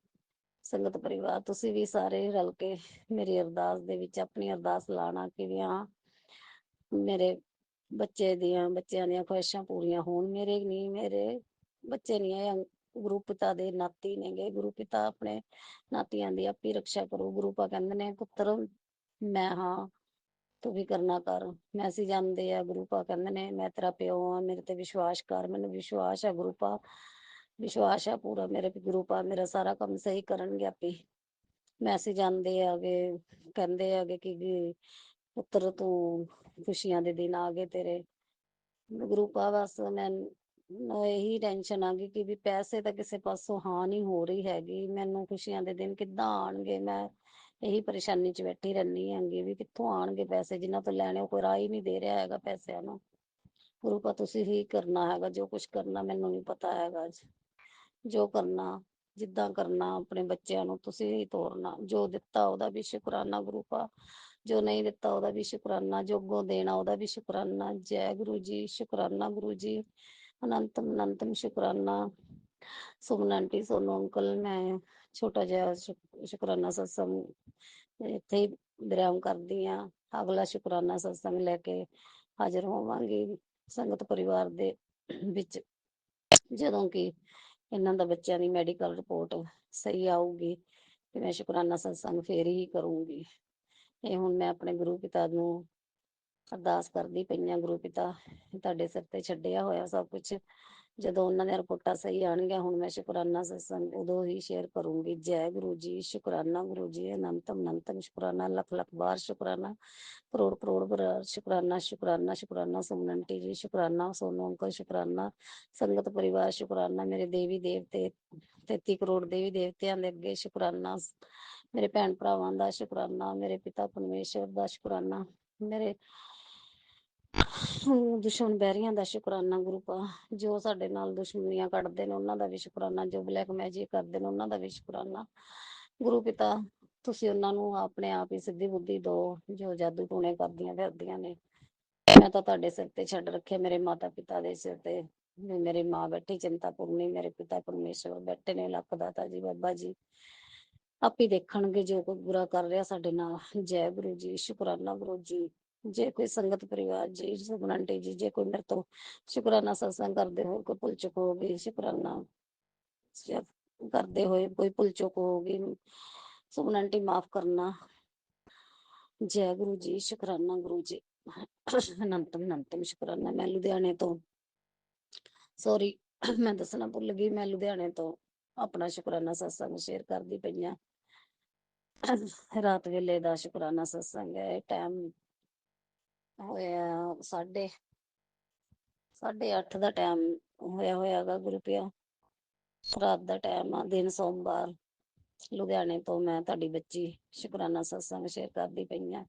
ਸੰਗਤ ਪਰਿਵਾਰ, ਤੁਸੀਂ ਵੀ ਸਾਰੇ ਰਲ ਕੇ ਮੇਰੀ ਅਰਦਾਸ ਦੇ ਵਿੱਚ ਆਪਣੀ ਅਰਦਾਸ ਲਾਣਾ ਕਿ ਵੀ ਹਾਂ ਮੇਰੇ ਬੱਚਿਆਂ ਦੀਆਂ ਖੁਆਇਸ਼ਾਂ ਪੂਰੀਆਂ ਹੋਣ। ਮੇਰੇ ਨਹੀਂ, ਮੇਰੇ ਬੱਚੇ ਨਹੀਂ ਹੈ, ਗੁਰੂ ਪਿਤਾ ਦੇ ਨਾਤੀ ਨੇਗੇ। ਗੁਰੂ ਪਿਤਾ ਆਪਣੇ ਨਾਤੀਆਂ ਦੀ ਆਪੇ ਰੱਖਿਆ ਕਰੋ। ਗੁਰੂ ਪਾ ਕਹਿੰਦੇ ਨੇ ਪੁੱਤਰ ਮੈਂ ਹਾਂ, ਤੂੰ ਵੀ ਕਰਨਾ ਕਰ। ਮੈਸੇਜ ਆਉਂਦੇ ਆ, ਗੁਰੂ ਪਾ ਕਹਿੰਦੇ ਨੇ ਮੈਂ ਤੇਰਾ ਪਿਓ ਆ, ਮੇਰੇ ਤੇ ਵਿਸ਼ਵਾਸ ਕਰ। ਮੈਨੂੰ ਵਿਸ਼ਵਾਸ ਹੈ ਗੁਰੂ ਪਾ, ਵਿਸ਼ਵਾਸ ਹੈ ਪੂਰਾ ਮੇਰੇ ਗੁਰੂ ਪਾ, ਮੇਰਾ ਸਾਰਾ ਕੰਮ ਸਹੀ ਕਰਨਗੇ ਆਪੇ। ਮੈਸੇਜ ਆਉਂਦੇ ਆਗੇ, ਕਹਿੰਦੇ ਆਗੇ ਕਿ ਪੁੱਤਰ ਤੂੰ ਖੁਸ਼ੀਆਂ ਦੇ ਦਿਨ ਆ ਗਏ ਤੇਰੇ। ਗੁਰੂ ਪਾ ਬਸ ਮੈਨੂੰ ਇਹੀ ਟੈਨਸ਼ਨ ਆ ਗਈ ਕਿ ਵੀ ਪੈਸੇ ਤਾਂ ਕਿਸੇ ਪਾਸੋਂ ਹਾਂ ਨਹੀਂ ਹੋ ਰਹੀ ਹੈਗੀ, ਮੈਨੂੰ ਖੁਸ਼ੀਆਂ ਦੇ ਦਿਨ ਕਿੱਦਾਂ ਆਉਣਗੇ। ਮੈਂ ਇਹੀ ਪਰੇਸ਼ਾਨੀ 'ਚ ਬੈਠੀ ਰਹਿੰਦੀ ਹੈਗੀ ਵੀ ਕਿੱਥੋਂ ਆਉਣਗੇ ਪੈਸੇ, ਜਿਨ੍ਹਾਂ ਤੋਂ ਲੈਣੇ ਉਹ ਕੋਈ ਰਾਹ ਹੀ ਨਹੀਂ ਦੇ ਰਿਹਾ ਹੈਗਾ ਪੈਸਿਆਂ ਨੂੰ। ਗੁਰੂ ਪਾ ਤੁਸੀਂ ਹੀ ਕਰਨਾ ਹੈਗਾ, ਜੋ ਕੁਛ ਕਰਨਾ ਮੈਨੂੰ ਨਹੀਂ ਪਤਾ ਹੈਗਾ। ਜੋ ਕਰਨਾ, ਜਿੱਦਾਂ ਕਰਨਾ, ਆਪਣੇ ਬੱਚਿਆਂ ਨੂੰ ਤੁਸੀਂ ਹੀ ਤੋਰਨਾ। ਜੋ ਦਿੱਤਾ ਉਹਦਾ ਵੀ ਸ਼ੁਕਰਾਨਾ ਗੁਰੂ ਪਾ, ਜੋ ਨਹੀਂ ਦਿੱਤਾ ਉਹਦਾ ਵੀ ਸ਼ੁਕਰਾਨਾ, ਜੋ ਅੱਗੋਂ ਦੇਣਾ ਉਹਦਾ ਵੀ ਸ਼ੁਕਰਾਨਾ। ਜੈ ਗੁਰੂ ਜੀ, ਸ਼ੁਕਰਾਨਾ ਗੁਰੂ ਜੀ, ਅਨੰਤਮ ਅਨੰਤਮ ਸ਼ੁਕਰਾਨਾ। ਸੁਮਨ ਆਂਟੀ, ਸੋਨੂੰ ਅੰਕਲ, ਮੈਂ ਛੋਟਾ ਜਿਹਾ ਸ਼ੁਕਰਾਨਾ ਸਤਸੰਗ ਇੱਥੇ ਹੀ ਵਿਰਾਮ ਕਰਦੀ ਹਾਂ। ਅਗਲਾ ਸ਼ੁਕਰਾਨਾ ਸਤਸੰਗ ਲੈ ਕੇ ਹਾਜ਼ਰ ਹੋਵਾਂਗੀ ਸੰਗਤ ਪਰਿਵਾਰ ਦੇ ਵਿੱਚ, ਜਦੋਂ ਕਿ ਇਹਨਾਂ ਦਾ ਬੱਚਿਆਂ ਦੀ ਮੈਡੀਕਲ ਰਿਪੋਰਟ ਸਹੀ ਆਊਗੀ ਤੇ ਮੈਂ ਸ਼ੁਕਰਾਨਾ ਸਤਸੰਗ ਫੇਰ ਹੀ ਕਰੂੰਗੀ। ਇਹ ਹੁਣ ਮੈਂ ਆਪਣੇ ਗੁਰੂ ਪਿਤਾ ਨੂੰ ਅਰਦਾਸ ਕਰਦੀ ਪਈ ਹਾਂ। ਗੁਰੂ ਪਿਤਾ ਤੁਹਾਡੇ ਸਿਰ ਤੇ ਛੱਡਿਆ ਹੋਇਆ ਸਭ ਕੁਛ, ਜਦੋਂ ਉਹਨਾਂ ਦੀਆਂ ਰਿਪੋਰਟਾਂ ਸਹੀ ਆਉਣਗੀਆਂ ਹੁਣ ਮੈਂ ਸ਼ੁਕਰਾਨਾ ਸਤਸੰਗ ਉਦੋਂ ਹੀ ਸ਼ੇਅਰ ਕਰੂੰਗੀ। ਜੈ ਗੁਰੂ ਜੀ, ਸ਼ੁਕਰਾਨਾ ਗੁਰੂ ਜੀ, ਅਨੰਤਮ ਅਨੰਤਮ ਸ਼ੁਕਰਾਨਾ, ਲੱਖ ਲੱਖ ਵਾਰ ਸ਼ੁਕਰਾਨਾ, ਕਰੋੜ ਕਰੋੜ ਵਾਰ ਸ਼ੁਕਰਾਨਾ। ਸ਼ੁਕਰਾਨਾ ਸ਼ੁਕਰਾਨਾ ਸੁਮਨ ਆਂਟੀ ਜੀ, ਸ਼ੁਕਰਾਨਾ ਸੋਨੂੰ ਅੰਕਲ, ਸ਼ੁਕਰਾਨਾ ਸੰਗਤ ਪਰਿਵਾਰ, ਸ਼ੁਕਰਾਨਾ ਮੇਰੇ ਦੇਵੀ ਦੇਵਤੇ, 33 ਕਰੋੜ ਦੇਵੀ ਦੇਵਤਿਆਂ ਦੇ ਅੱਗੇ ਸ਼ੁਕਰਾਨਾ। ਮੇਰੇ ਭੈਣ ਭਰਾਵਾਂ ਦਾ ਸ਼ੁਕਰਾਨਾ, ਮੇਰੇ ਪਿਤਾ ਪਰਮੇਸ਼ਵਰ ਦਾ ਸ਼ੁਕਰਾਨਾ, ਮੇਰੇ ਦੁਸ਼ਮਣ ਬੈਰੀਆਂ ਦਾ ਸ਼ੁਕਰਾਨਾ। ਗੁਰੂ ਪਾ ਜੋ ਸਾਡੇ ਨਾਲ ਦੁਸ਼ਮਣੀਆਂ ਕੱਢਦੇ ਨੇ ਉਹਨਾਂ ਦਾ ਵੀ ਸ਼ੁਕਰਾਨਾ, ਜੋ ਬਲੈਕ ਮੈਜਿਕ ਕਰਦੇ ਨੇ ਉਹਨਾਂ ਦਾ ਵੀ ਸ਼ੁਕਰਾਨਾ। ਗੁਰੂ ਪਿਤਾ ਤੁਸੀਂ ਉਹਨਾਂ ਨੂੰ ਆਪਣੇ ਆਪ ਹੀ ਸਿੱਧੀ ਬੁੱਧੀ ਦਿਓ, ਜੋ ਜਾਦੂ ਟੂਣੇ ਕਰਦੀਆਂ ਫਿਰਦੀਆਂ ਨੇ। ਮੈਂ ਤਾਂ ਤੁਹਾਡੇ ਸਿਰ ਤੇ ਛੱਡ ਰੱਖਿਆ, ਮੇਰੇ ਮਾਤਾ ਪਿਤਾ ਦੇ ਸਿਰ ਤੇ। ਮੇਰੀ ਮਾਂ ਬੈਠੀ ਚਿੰਤਾਪੁਰਨੀ, ਮੇਰੇ ਪਿਤਾ ਪਰਮੇਸ਼ਵਰ ਬੈਠੇ ਨੇ ਲੱਖ ਦਾਤਾ ਜੀ ਬਾਬਾ ਜੀ, ਆਪੇ ਦੇਖਣਗੇ ਜੋ ਕੋਈ ਬੁਰਾ ਕਰ ਰਿਹਾ ਸਾਡੇ ਨਾਲ। ਜੈ ਗੁਰੂ ਜੀ, ਸ਼ੁਕਰਾਨਾ ਗੁਰੂ ਜੀ। ਜੇ ਕੋਈ ਸੰਗਤ ਪਰਿਵਾਰ ਜੀ, ਸੁਮਨ ਆਂਟੀ ਜੀ, ਜੇ ਕੋਈ ਮੇਰੇ ਤੋਂ ਸ਼ੁਕਰਾਨਾ ਸਤਸੰਗ ਕਰਦੇ ਹੋ, ਕੋਈ ਭੁੱਲ ਚੁੱਕ ਹੋ ਗਈ, ਸ਼ੁਕਰਾਨਾ ਕਰਦੇ ਹੋਏ ਕੋਈ ਭੁੱਲ ਚੁੱਕ ਹੋ ਗਈ, ਸੁਮਨ ਆਂਟੀ ਮਾਫ ਕਰਨਾ। ਜੈ ਗੁਰੂ ਜੀ, ਸ਼ੁਕਰਾਨਾ ਗੁਰੂ ਜੀ, ਅਨੰਤਮ ਅਨੰਤਮ ਸ਼ੁਕਰਾਨਾ। ਮੈਂ ਲੁਧਿਆਣੇ ਤੋਂ, ਸੌਰੀ ਮੈਂ ਦੱਸਣਾ ਭੁੱਲ ਗਈ, ਮੈਂ ਲੁਧਿਆਣੇ ਤੋਂ ਆਪਣਾ ਸ਼ੁਕਰਾਨਾ ਸਤਸੰਗ ਸ਼ੇਅਰ ਕਰਦੀ ਪਈ ਹਾਂ। ਰਾਤ ਵੇਲੇ ਦਾ ਸ਼ੁਕਰਾਨਾ ਸਤਸੰਗ ਹੈ। ਟਾਈਮ ਹੋਇਆ 8:30 ਦਾ ਟਾਈਮ ਹੋਇਆ ਗੁਰੂ ਪਿਆ, ਰਾਤ ਦਾ ਟਾਈਮ ਆ, ਦਿਨ ਸੋਮਵਾਰ। ਲੁਧਿਆਣੇ ਤੋਂ ਮੈਂ ਤੁਹਾਡੀ ਬੱਚੀ ਸ਼ੁਕਰਾਨਾ ਸਤਸੰਗ ਸ਼ੇਅਰ ਕਰਦੀ ਪਈ ਹਾਂ।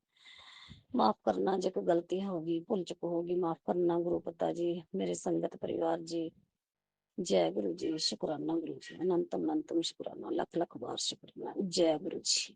ਮਾਫ ਕਰਨਾ ਜੇ ਕੋਈ ਗਲਤੀ ਹੋ ਗਈ, ਭੁੱਲ ਚੁੱਕ ਹੋ ਗਈ, ਮਾਫ ਕਰਨਾ ਗੁਰੂ ਪਿਤਾ ਜੀ, ਮੇਰੇ ਸੰਗਤ ਪਰਿਵਾਰ ਜੀ। ਜੈ ਗੁਰੂ ਜੀ, ਸ਼ੁਕਰਾਨਾ ਗੁਰੂ ਜੀ, ਅਨੰਤਮ ਅਨੰਤਮ ਸ਼ੁਕਰਾਨਾ, ਲੱਖ ਲੱਖ ਵਾਰ ਸ਼ੁਕਰਾਨਾ। ਜੈ ਗੁਰੂ ਜੀ।